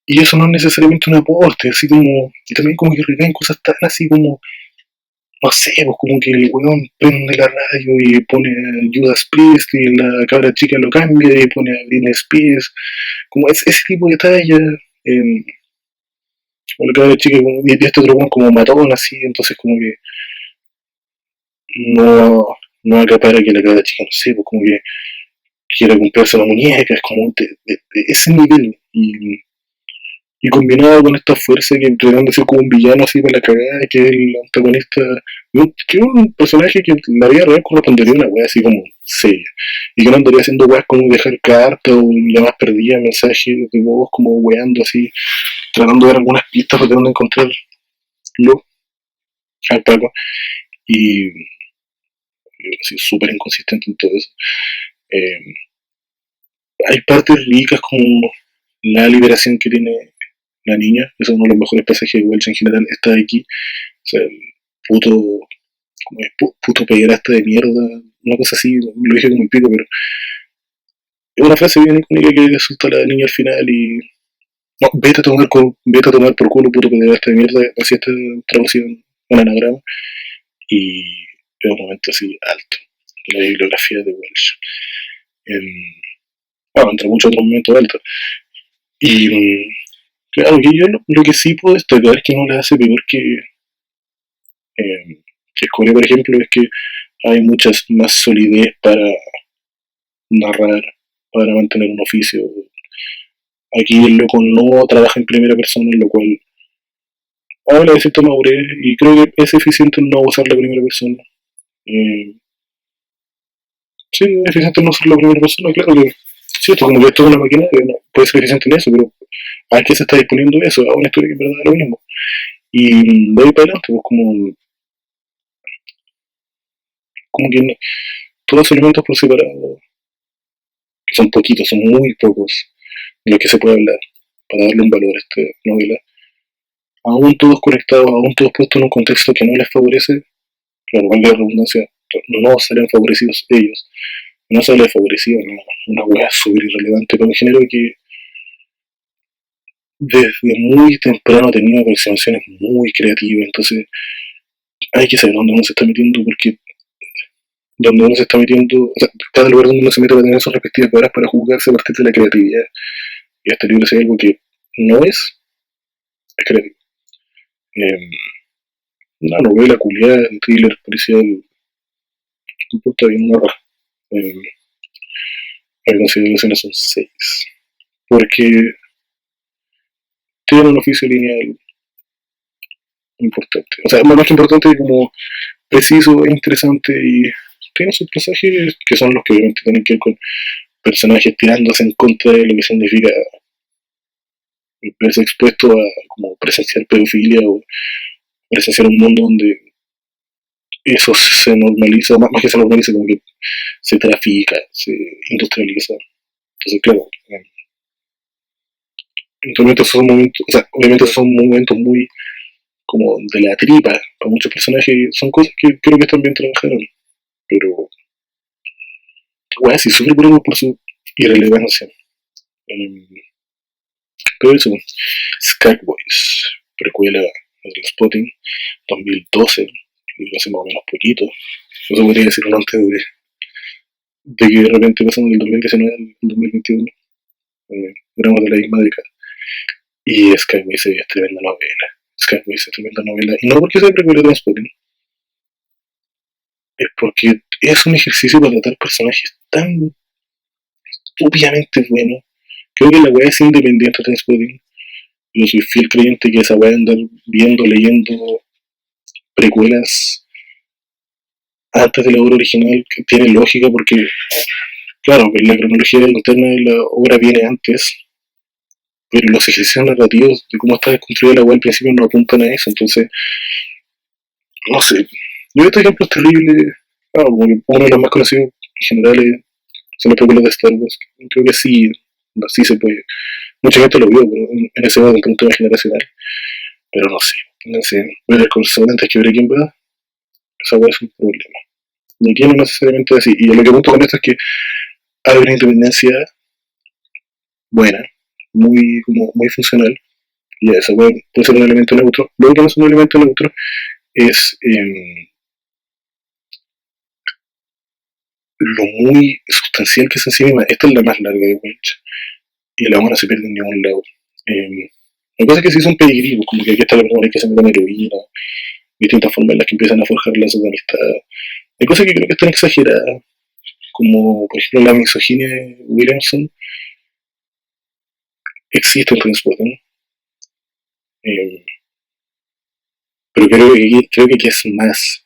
y eso no es necesariamente un aporte, así como, y también como que recaen cosas tan así como, no sé, pues como que el weón prende la radio y pone a Judas Priest y la cabra chica lo cambia y pone a Britney Spears, como ese tipo de talla, eh, o la cabra chica y este otro weón como matón así, entonces como que no, no acapara que la cabra chica, no sé, pues como que quiere comprarse la muñeca, es como de ese nivel, y combinado con esta fuerza que pretende ser como un villano así para la cagada, que es el antagonista, que es un personaje que en la vida real correspondería a una wea así como seria, y que no andaría haciendo weas como dejar cartas o llamadas perdidas, mensajes de voz como weando así, tratando de dar algunas pistas para dónde encontrarlo al Paco, y así súper inconsistente en todo eso. Eh, Hay partes ricas como la liberación que tiene la niña, es uno de los mejores pasajes de Welch en general, está aquí. O sea, el puto, como es, puto pederasta de mierda, una cosa así, lo dije como el pico, pero es una frase bien icónica que suelta la niña al final y. No, vete a tomar por culo, puto pederasta de mierda, así está traducido en un anagrama, y es un momento así alto en la bibliografía de Welch. Bueno, entre muchos otros momentos altos. Y claro, que yo lo que sí puedo destacar que no le hace peor que Score, por ejemplo, es que hay muchas más solidez para narrar, para mantener un oficio. Aquí el loco no trabaja en primera persona, lo cual habla de cierta madurez y creo que es eficiente en no usar la primera persona. Eh, sí, es eficiente en no usar la primera persona, claro que sí, esto como que esto es una máquina, no, puede ser eficiente en eso, pero ¿a qué se está disponiendo eso? A una historia que en verdad es lo mismo. Y de ahí para adelante, pues como que todos esos elementos por separado, que son poquitos, son muy pocos, de los que se puede hablar, para darle un valor a esta novela, aún todos conectados, aún todos puestos en un contexto que no les favorece, claro, valga la redundancia, no salen favorecidos ellos, no sale favorecido una hueá súper irrelevante para un género que desde muy temprano ha tenido aproximaciones muy creativas, entonces hay que saber dónde uno se está metiendo porque donde uno se está metiendo, o sea, cada lugar donde uno se mete va a tener sus respectivas varas para juzgarse a partir de la creatividad. Y este libro es algo que no es creativo. Eh, una novela culiada, un thriller policial, no importa bien una raja. Eh, las consideraciones son 6. Porque tiene un oficio lineal importante. O sea, más que importante, como preciso e interesante y tiene sus pasajes que son los que obviamente tienen que ver con personajes tirándose en contra de lo que significa verse expuesto a como presenciar pedofilia o presenciar un mundo donde eso se normaliza, más que se normaliza, como que se trafica, se industrializa. Entonces, claro, obviamente esos son momentos, o sea, obviamente esos son momentos muy como de la tripa para muchos personajes, son cosas que creo que están bien trabajadas, pero, bueno, sí, sufre por su irrelevancia. Pero eso, Skagboys, precuela de Trainspotting, 2012, y hace más o menos poquito. Eso podría decirlo antes de que de repente pasamos del 2019 al 2021. Éramos de la misma década. Y Skagboys es tremenda novela. Skagboys es tremenda novela. Y no porque sea precuela de Trainspotting, es porque es un ejercicio para tratar personajes tan estúpidamente buenos. Creo que la weá es independiente de Trainspotting. Yo soy fiel creyente que esa weá de andar viendo, leyendo precuelas antes de la obra original que tiene lógica porque, claro, que la cronología interna de la obra viene antes, pero los ejercicios narrativos de cómo está construida la web al principio no apuntan a eso, entonces, no sé. Yo este ejemplo es terrible, claro, como que uno de los más conocidos en general son las películas de Star Wars, creo que sí, sí se puede. Mucha gente lo vio, pero en ese momento un tema generacional, pero no sé, pónganse ver con Saul antes que ver quién va, esa web es un problema. Y aquí no necesariamente así, y lo que apunto con esto es que hay una independencia buena, muy funcional, y esa puede ser un elemento neutro. Luego que no es un elemento neutro es lo muy sustancial que es en sí misma. Esta es la más larga de Welch, y la obra no se pierde en ningún lado. La cosa es que sí son pedigrí, como que aquí está la primera que se meten heroína, distintas formas en las que empiezan a forjar lazos de amistad. Hay cosas que creo que están exageradas, como por ejemplo la misoginia de Williamson, existe en Transporting, eh, pero creo que aquí es más.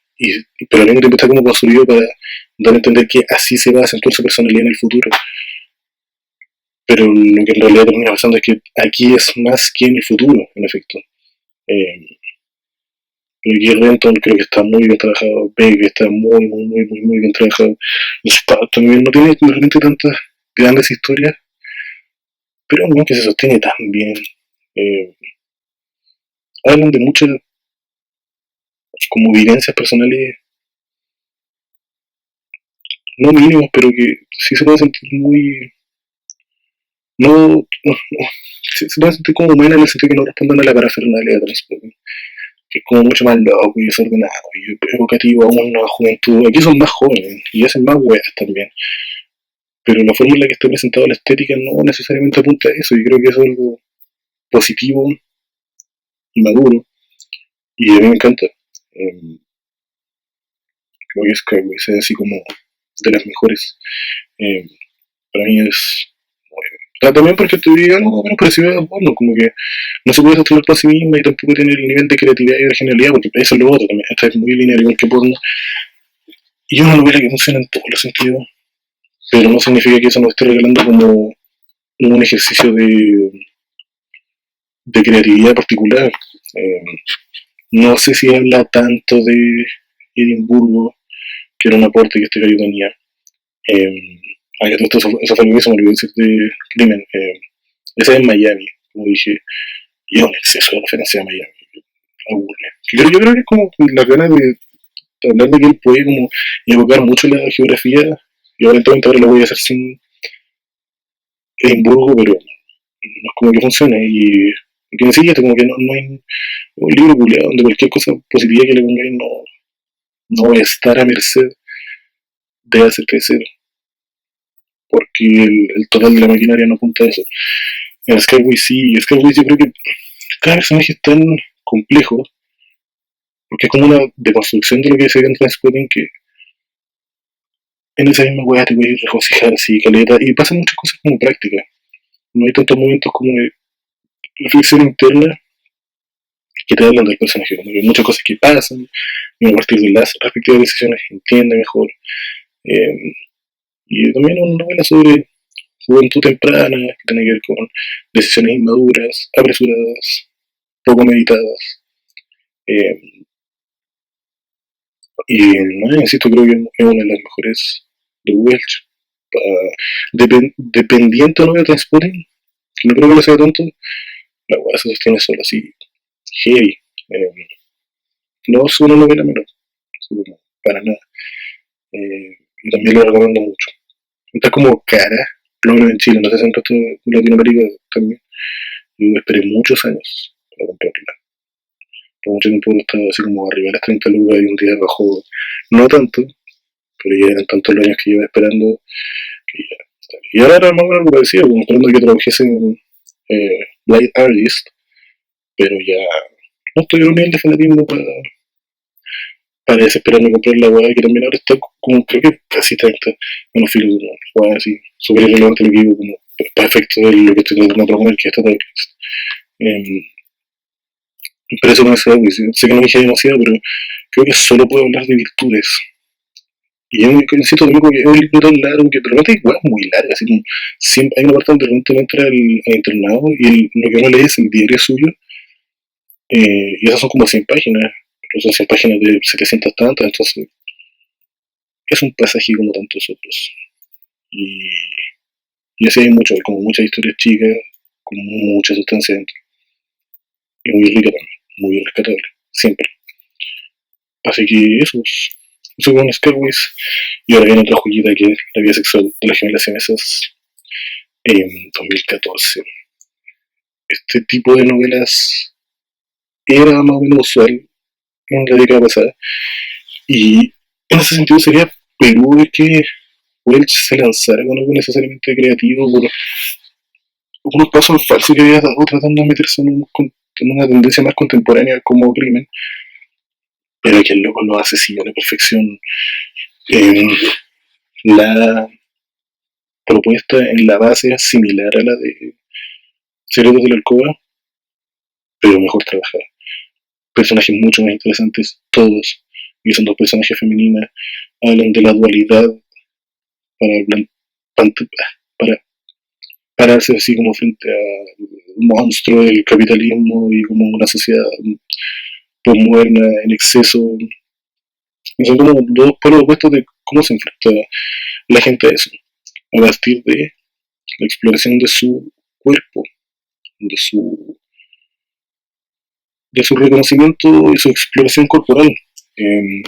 Pero al mismo tiempo está como construido para dar a entender que así se va a acentuar su personalidad en el futuro. Pero lo que en realidad termina pasando es que aquí es más que en el futuro, en efecto. Eh, y Renton creo que está muy bien trabajado, Baby está muy bien trabajado. También no tiene de repente tantas grandes historias, pero es que se sostiene tan bien. Eh, Hablan de muchas como vivencias personales, no mínimas, pero que sí se puede sentir muy. No, se puede sentir como buena en el sentido que no responden a la parafernalia de transporte, que es como mucho más loco y desordenado y evocativo a una juventud. Aquí son más jóvenes y hacen más weas también, pero la forma en la que está presentada la estética no necesariamente apunta a eso, y creo que eso es algo positivo y maduro, y a mí me encanta. Creo que es así como de las mejores. Eh, para mí es. También porque te digo algo menos parecido a porno, como que no se puede sostener por sí misma y tampoco tiene el nivel de creatividad y de genialidad, porque eso es lo otro también. Esta es muy lineal igual que porno. Y es una novela que funciona en todos los sentidos, pero no significa que eso nos esté regalando como un ejercicio de creatividad particular. Eh, no sé si habla tanto de Edimburgo, que era un aporte que este gallo tenía. Eh, eso fue lo que se me olvidó decir de Crimen. Esa es en Miami, como dije, y es un exceso de referencia a Miami. Aburre. Yo creo que es como las ganas de hablar de que él puede como evocar mucho la geografía, y eventualmente ahora lo voy a hacer sin Edimburgo, pero no es como que funcione. Y que me sigue, como que no hay un libro publicado donde cualquier cosa positiva que le pongáis no va a estar a merced de hacer crecer, porque el total de la maquinaria no apunta a eso. En Skyway sí, Skyway yo creo que cada personaje es tan complejo, porque es como una deconstrucción de lo que se ve en Transpotting, que en esa misma weá te puedes regocijar así, caleta, y pasan muchas cosas como prácticas. No hay tantos momentos como de reflexión interna que te hablan del personaje, como que hay muchas cosas que pasan, y a partir de las respectivas decisiones entiende mejor. Eh, y también una novela sobre juventud temprana, que tiene que ver con decisiones inmaduras, apresuradas, poco meditadas. Eh, y no, insisto, creo que es una de las mejores de Welch. Dependiente o no de Transporting, no creo que lo sea tanto, la weá se sostiene sola, así, heavy. Eh, no es una novela menor, para nada. Y también lo recomiendo mucho. Está como cara, lo menos en Chile, no sé si en el resto de Latinoamérica también. Yo esperé muchos años para comprarla. Por mucho tiempo estaba así como arriba de las 30 lucas y un día bajó, no tanto, pero ya eran tantos los años que iba esperando que ya. Y ahora era más o menos algo parecido, como esperando que trabajase en Blind Artist, pero ya no estoy en un nivel de fanatismo para desesperarme comprar la weá que también ahora está como creo que casi 30. Bueno, filo, una weá así, súper irrelevante lo que digo, como para efecto de lo que estoy tratando de proponer, que está Blacklist. Pero eso con ese agua, sé que no dije demasiado, pero creo que solo puedo hablar de virtudes. Y yo insisto también porque es un libro tan largo que de repente hay weas muy largas, así como siempre hay una parte donde de repente entra al internado y lo que uno lee es el diario suyo, y esas son como 100 páginas, pero son 100 páginas de 700 tantas, entonces es un pasaje como tantos otros. Y, y así hay mucho, hay como muchas historias chicas, con mucha sustancia dentro. Y muy rica también, muy rescatable, siempre. Así que eso con Scarways. Y ahora viene otra joyita que es La vida sexual de las gemelas siamesas en 2014. Este tipo de novelas era más o menos usual en la década pasada. Y en ese sentido sería peludo que Welch se lanzara con algo necesariamente creativo por unos pasos falsos que había dado tratando de meterse en una tendencia más contemporánea como crimen, pero que el loco lo hace sí a la perfección. Eh, la propuesta en la base es similar a la de Secretos de la Alcoba, pero mejor trabajada. Personajes mucho más interesantes, todos, y son dos personajes femeninas, hablan de la dualidad para, para pararse así como frente al monstruo del capitalismo y como una sociedad posmoderna en exceso. Y son como dos polos opuestos de cómo se enfrenta la gente a eso, a partir de la exploración de su cuerpo, de su, de su reconocimiento y su exploración corporal. Eh,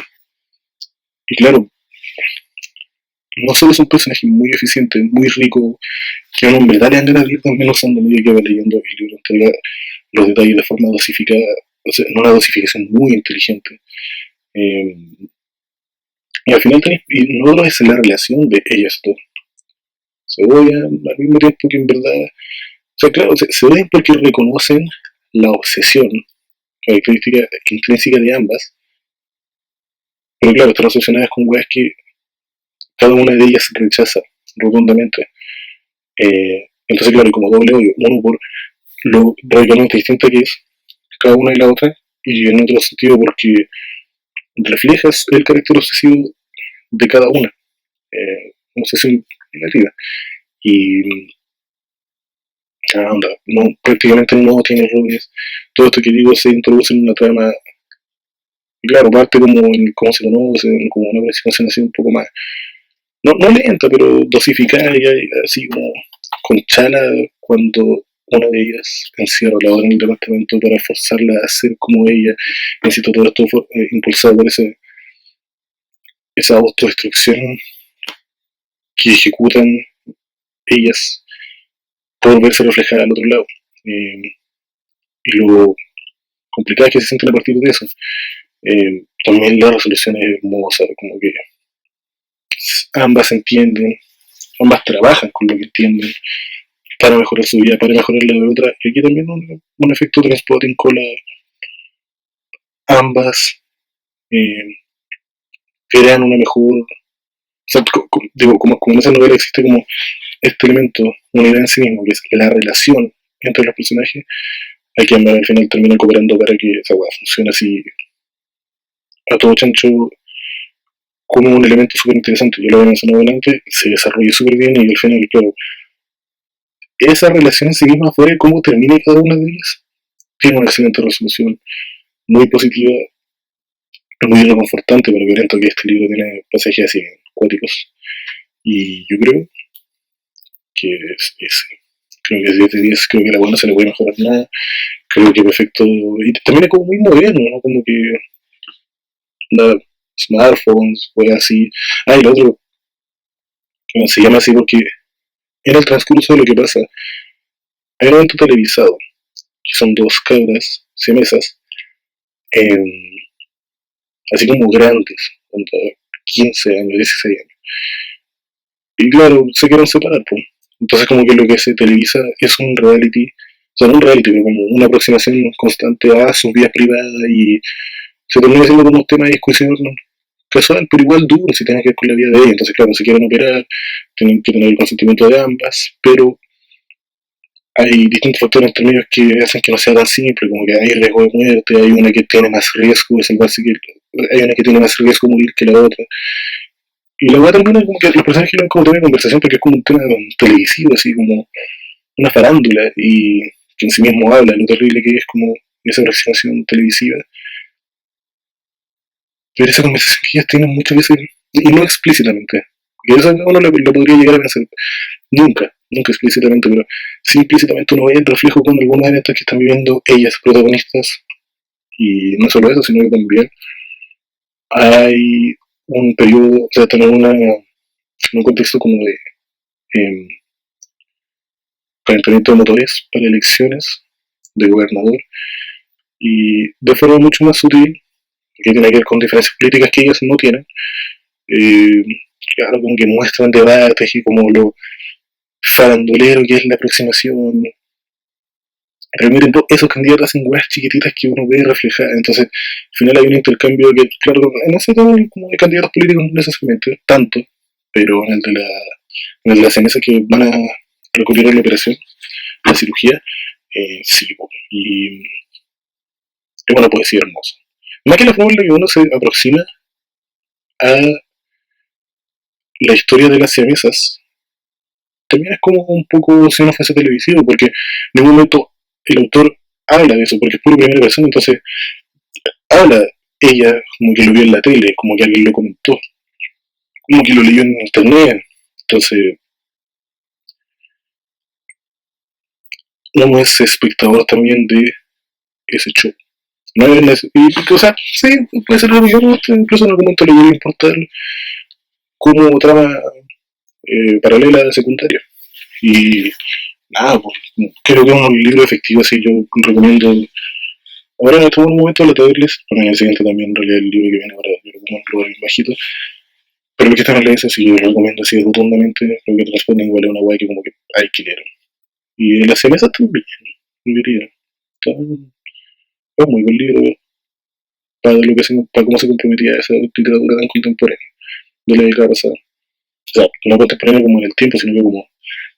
y claro, no solo es un personaje muy eficiente, muy rico, que a un hombre dale ganas de ir desmenuzando a medida que va leyendo el libro, entrega los detalles de forma dosificada, o sea, en una dosificación muy inteligente. Eh, y al final tenéis, y no es la relación de ellas dos. Se odian al mismo tiempo que en verdad, o sea, claro, se odian porque reconocen la obsesión, característica intrínseca de ambas, pero claro, están obsesionadas con weas que cada una de ellas rechaza rotundamente. Entonces, claro, como doble odio, uno por lo radicalmente distinta que es cada una y la otra, y en otro sentido porque reflejas el carácter obsesivo de cada una, obsesión negativa. Y onda, no, prácticamente no tiene errores. Todo esto que digo se introduce en una trama, y claro, parte como en cómo se conoce, como una presentación así un poco más, no lenta, pero dosificada, y así como con chala cuando una de ellas encierra a la otra en el departamento para forzarla a ser como ella. Insisto, todo esto fue impulsado por esa autodestrucción que ejecutan ellas por verse reflejada al otro lado. Y lo complicado que se sienten a partir de eso. También la resolución es hermosa, como que ambas entienden, ambas trabajan con lo que entienden para mejorar su vida, para mejorar la de otra. Y aquí también un efecto transpotting con ambas eh, crean una mejor. O sea, digo, como en esa novela existe como este elemento, una idea en sí mismo, que es la relación entre los personajes, aquí al final termina cooperando para que esa weá funcione así a todo chancho como un elemento súper interesante. Yo lo había mencionado adelante, se desarrolla súper bien y al final, claro, esa relación en sí misma fue cómo termina cada una de ellas. Tiene una excelente resolución, muy positiva, muy reconfortante, pero violento que este libro tiene pasajes así cuáticos. Y yo creo que creo que es 10 de 10, creo que la buena no se le puede mejorar nada, creo que perfecto, y también es como muy moderno, ¿no? Como que da smartphones, pues así. Ah, y lo otro, se llama así porque en el transcurso de lo que pasa, hay un evento televisado, son dos cabras siamesas, eh, así como grandes, 15 años, 16 años. Y claro, se quieren separar, pues. Entonces como que lo que se televisa es un reality, o sea, no un reality, pero como una aproximación constante a sus vidas privadas y se termina siendo como un tema de discusión, ¿no? Casual, pero igual duro si tiene que ver con la vida de ella. Entonces, claro, si quieren operar, tienen que tener el consentimiento de ambas, pero hay distintos factores entre medios que hacen que no sea tan simple, como que hay riesgo de muerte, hay una que tiene más riesgo de salvarse que hay una que tiene más riesgo de morir que la otra. Y la verdad termina como que los personajes lo ven como tema de conversación porque es como un tema televisivo, así como una farándula, y que en sí mismo habla de lo terrible que es como esa aproximación televisiva. Pero esa conversación que ellas tienen muchas veces, y no explícitamente, que eso uno lo podría llegar a pensar, nunca explícitamente, pero sí implícitamente uno ve el reflejo con algunos eventos que están viviendo ellas, protagonistas, y no solo eso, sino que también hay un periodo, o sea, tener un contexto como de eh, calentamiento de motores para elecciones de gobernador, y de forma mucho más sutil, que tiene que ver con diferencias políticas que ellas no tienen, eh, claro, como que muestran debates y como lo farandulero que es la aproximación. Pero miren, esos candidatos hacen weas chiquititas que uno ve reflejadas. Entonces, al final hay un intercambio que, claro, en ese tema como de candidatos políticos no necesariamente tanto, pero en el de las empresas que van a recurrir a la operación, la cirugía, sí, y es una poesía hermosa. Más que la forma en la que uno se aproxima a la historia de las siamesas, también es como un poco si no fuese televisivo, porque en un momento el autor habla de eso, porque es pura primera persona, entonces habla ella como que lo vio en la tele, como que alguien lo comentó, como que lo leyó en internet, entonces uno es espectador también de ese show. No es y, o sea, sí, puede ser algo que incluso en algún momento le llega a importar como trama paralela secundaria. Y nada, pues, creo que es un libro efectivo, así yo recomiendo. Ahora en este momento la Teoris, bueno, en el siguiente también en realidad el libro que viene ahora, pero como un lugar bien bajito. Pero lo que está en inglés, sí, yo lo recomiendo así rotundamente, lo que transponen igual es una guay que como que hay que leer. Y en las semesas también, diría. Está, es un muy buen libro, para, lo que para cómo se comprometía a esa literatura tan contemporánea de la década pasada. O sea, no contemporánea como en el tiempo, sino que como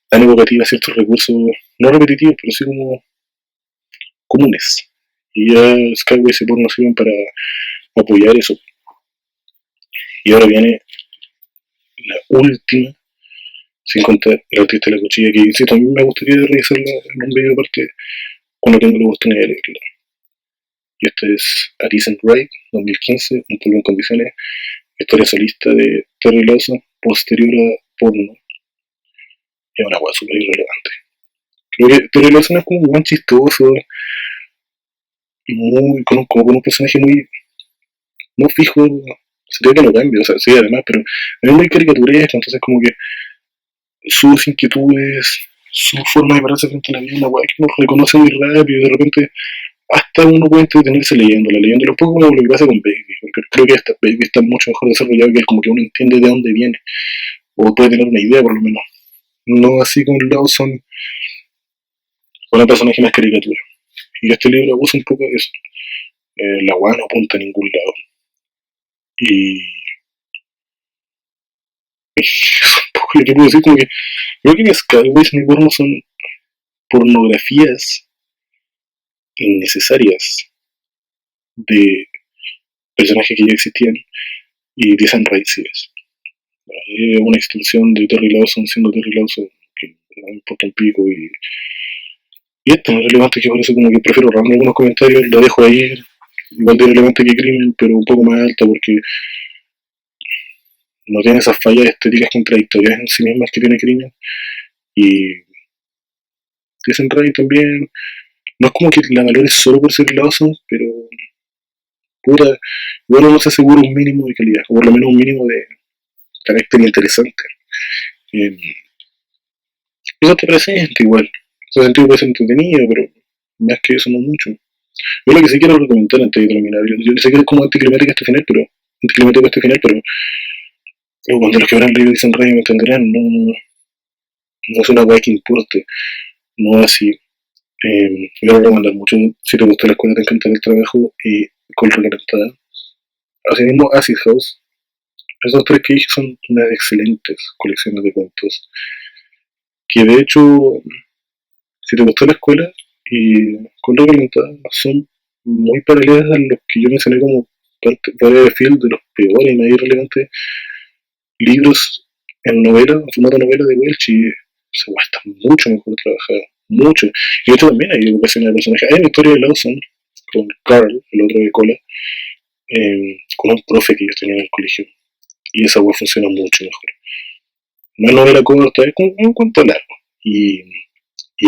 tan evocativa ciertos recursos, no repetitivos, pero sí como comunes. Y ya Skyway se pone sirven para apoyar eso. Y ahora viene la última, sin contar el artista de la cuchilla, que insisto, a mí me gustaría revisarla en un video aparte cuando tengo la oportunidad de leerla. Y este es Addison Rae, 2015, Un pueblo en condiciones, historia solista de Terry Lawson, posterior a porno. Es una hueá súper irrelevante. Creo que Terry Lawson es como un buen chistoso, muy, como con un personaje muy, no fijo, sería que no cambia, o sea, sí, además, pero es muy caricaturesco, entonces como que sus inquietudes, su forma de pararse frente a la vida, una weá que uno reconoce muy rápido y de repente hasta uno puede entretenerse leyéndola un poco como lo que pasa con Baby, porque creo que Baby está mucho mejor desarrollado que él, como que uno entiende de dónde viene, o puede tener una idea por lo menos. No así con Lawson, con una personaje más caricatura. Y este libro abusa un poco de eso. La weá no apunta a ningún lado. Y es un poco lo que puedo decir, como que creo que mis Cowboys ni porno son pornografías innecesarias de personajes que ya existían y dicen raíces. Una extensión de Terry Lawson siendo Terry Lawson, que no me importa un pico. Y esto no es relevante, que por eso como que prefiero ahorrarme algunos comentarios, lo dejo ahí, igual de relevante que Crimen, pero un poco más alta porque no tiene esas fallas estéticas contradictorias en sí mismas que tiene Crimen. Y dicen Ray también, no es como que la valores solo por ser Lawson, pero puta, igual uno se asegura un mínimo de calidad, o por lo menos un mínimo de carácter interesante. Eh, eso te presenta igual. En ese sentido puede ser entretenido, pero más que eso no mucho. Yo lo que sí quiero recomendar antes de terminar, yo sé que es como anticlimática este final, pero anticlimático este final, pero cuando los que habrán leído dicen Rey me entenderán, no, no es una weá que importe, no es así. Yo lo recomendar mucho, si te gusta la escuela te encanta el trabajo y con reglamentada. Asimismo, Acid House, esos tres que dije son unas excelentes colecciones de cuentos, que de hecho, si te gustó la escuela y con reglamentada, son muy paralelas a los que yo mencioné como parte de Field, de los peores y más irrelevantes libros en novela, en formato novela de Welch, y se está mucho mejor trabajada, mucho. Y de hecho también hay evocaciones de personajes. Hay una historia de Lawson con Carl, el otro de cola, con un profe que ellos tenían en el colegio. Y esa web funciona mucho mejor. No es novela corta, es un cuento largo. Y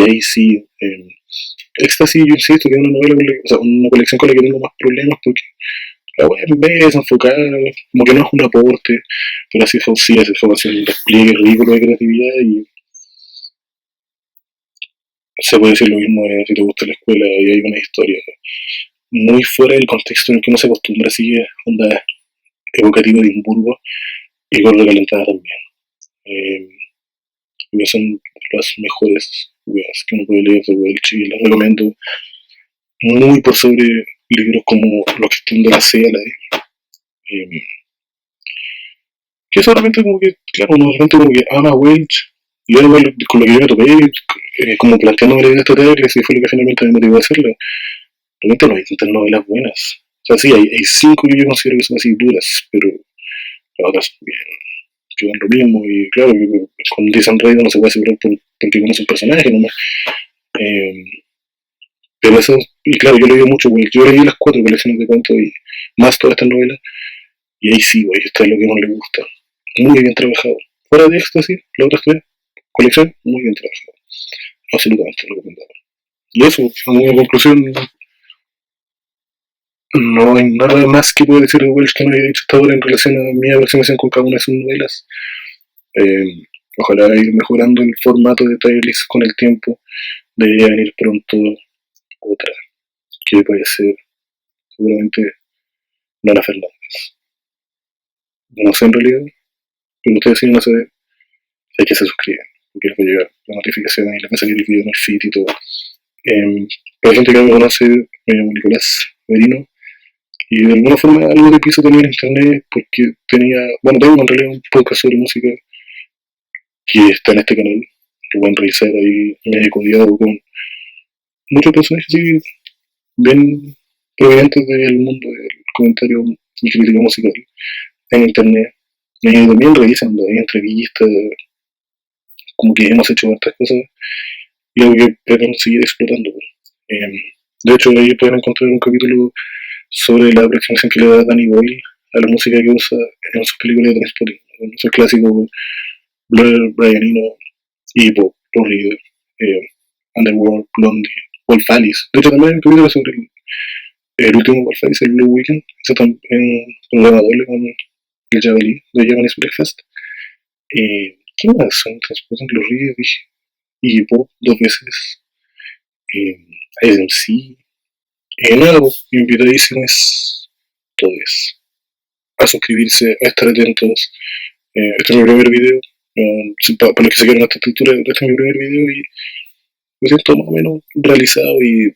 ahí sí, Éxtasis, yo insisto que es una novela, o sea, una colección con la que tengo más problemas porque la web en vez de desenfocar, como que no es un aporte, pero así fue, sí, así fue hacer un despliegue ridículo de creatividad y se puede decir lo mismo si te gusta la escuela y hay una historia muy fuera del contexto en el que uno se acostumbra, así que onda evocativa de Edimburgo y gordo calentada también. Eh, que son las mejores weas que uno puede leer de Welch y las recomiendo muy por sobre libros como Los que están de la Cela. Eh, que eso realmente como que, claro, uno realmente como que ama Welch y ahora con lo que yo me topé, como planteándome la idea de esta tarea, que fue lo que finalmente me motivó a hacerla. Realmente no hay tantas novelas buenas. O sea, sí, hay cinco que yo considero que son así duras, pero las otras son bien, que dan lo mismo. Y claro, con Jason Reid no se puede asegurar porque conoce un personaje nomás. Eh, pero eso, y claro, yo leí mucho, porque yo leí las cuatro colecciones de cuentos y más todas estas novelas, y ahí sí, güey, está lo que a uno le gusta. Muy bien trabajado. Fuera de esto, sí, la otra tres colección, muy bien trabajado. Absolutamente recomendado. Y eso, como una conclusión, no hay nada más que puedo decir de Welsh que no haya dicho hasta ahora en relación a mi aproximación con cada una de sus novelas. Eh, Ojalá ir mejorando el formato de Tyrelist con el tiempo. Debería venir pronto otra, que puede ser seguramente Nana Fernández. No sé en realidad, pero ustedes siguen a saber, hay que se suscriben, porque les va a llegar la notificación y les va a salir el video en el feed y todo. Para la gente que no me conoce, me llamo Nicolás Merino y de alguna forma algo de piso tenía en internet porque tenía, bueno, tengo en realidad un podcast sobre música que está en este canal, que pueden revisar ahí, me he codiado con muchos personajes así bien provenientes del mundo del comentario y crítica musical en internet. Y también revisan hay entrevistas, como que hemos hecho otras cosas y algo que pretendo seguir explotando. Eh, de hecho, ahí pueden encontrar un capítulo sobre la aproximación que le da Danny Boyle a la música que usa en sus películas de Transporting. Esos clásicos Blur, Brian Eno y Bob River, Underworld, Blondie, Wolf Alice. De hecho, también hay un capítulo sobre el último Wolf Alice, el Blue Weekend. Eso también un programa doble con el Javelin de Japanese Breakfast. ¿Qué más son? Transporting los Ríos, dije. Y Bob dos veces. ISMC. Nada, invitadísimos todos a suscribirse, a estar atentos. Este es mi primer video. Para los que se quedan a esta altura, este es mi primer video y me siento más o menos realizado y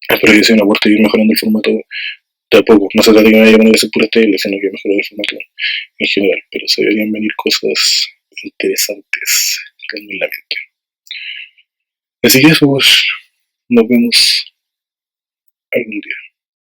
espero que sea un aporte y ir mejorando el formato de a poco. No se trata de que me vaya a poner a hacer pura tele, sino que mejorar el formato en general. Pero se deberían venir cosas interesantes que tengo en la mente. Así que eso, pues, nos vemos algún día.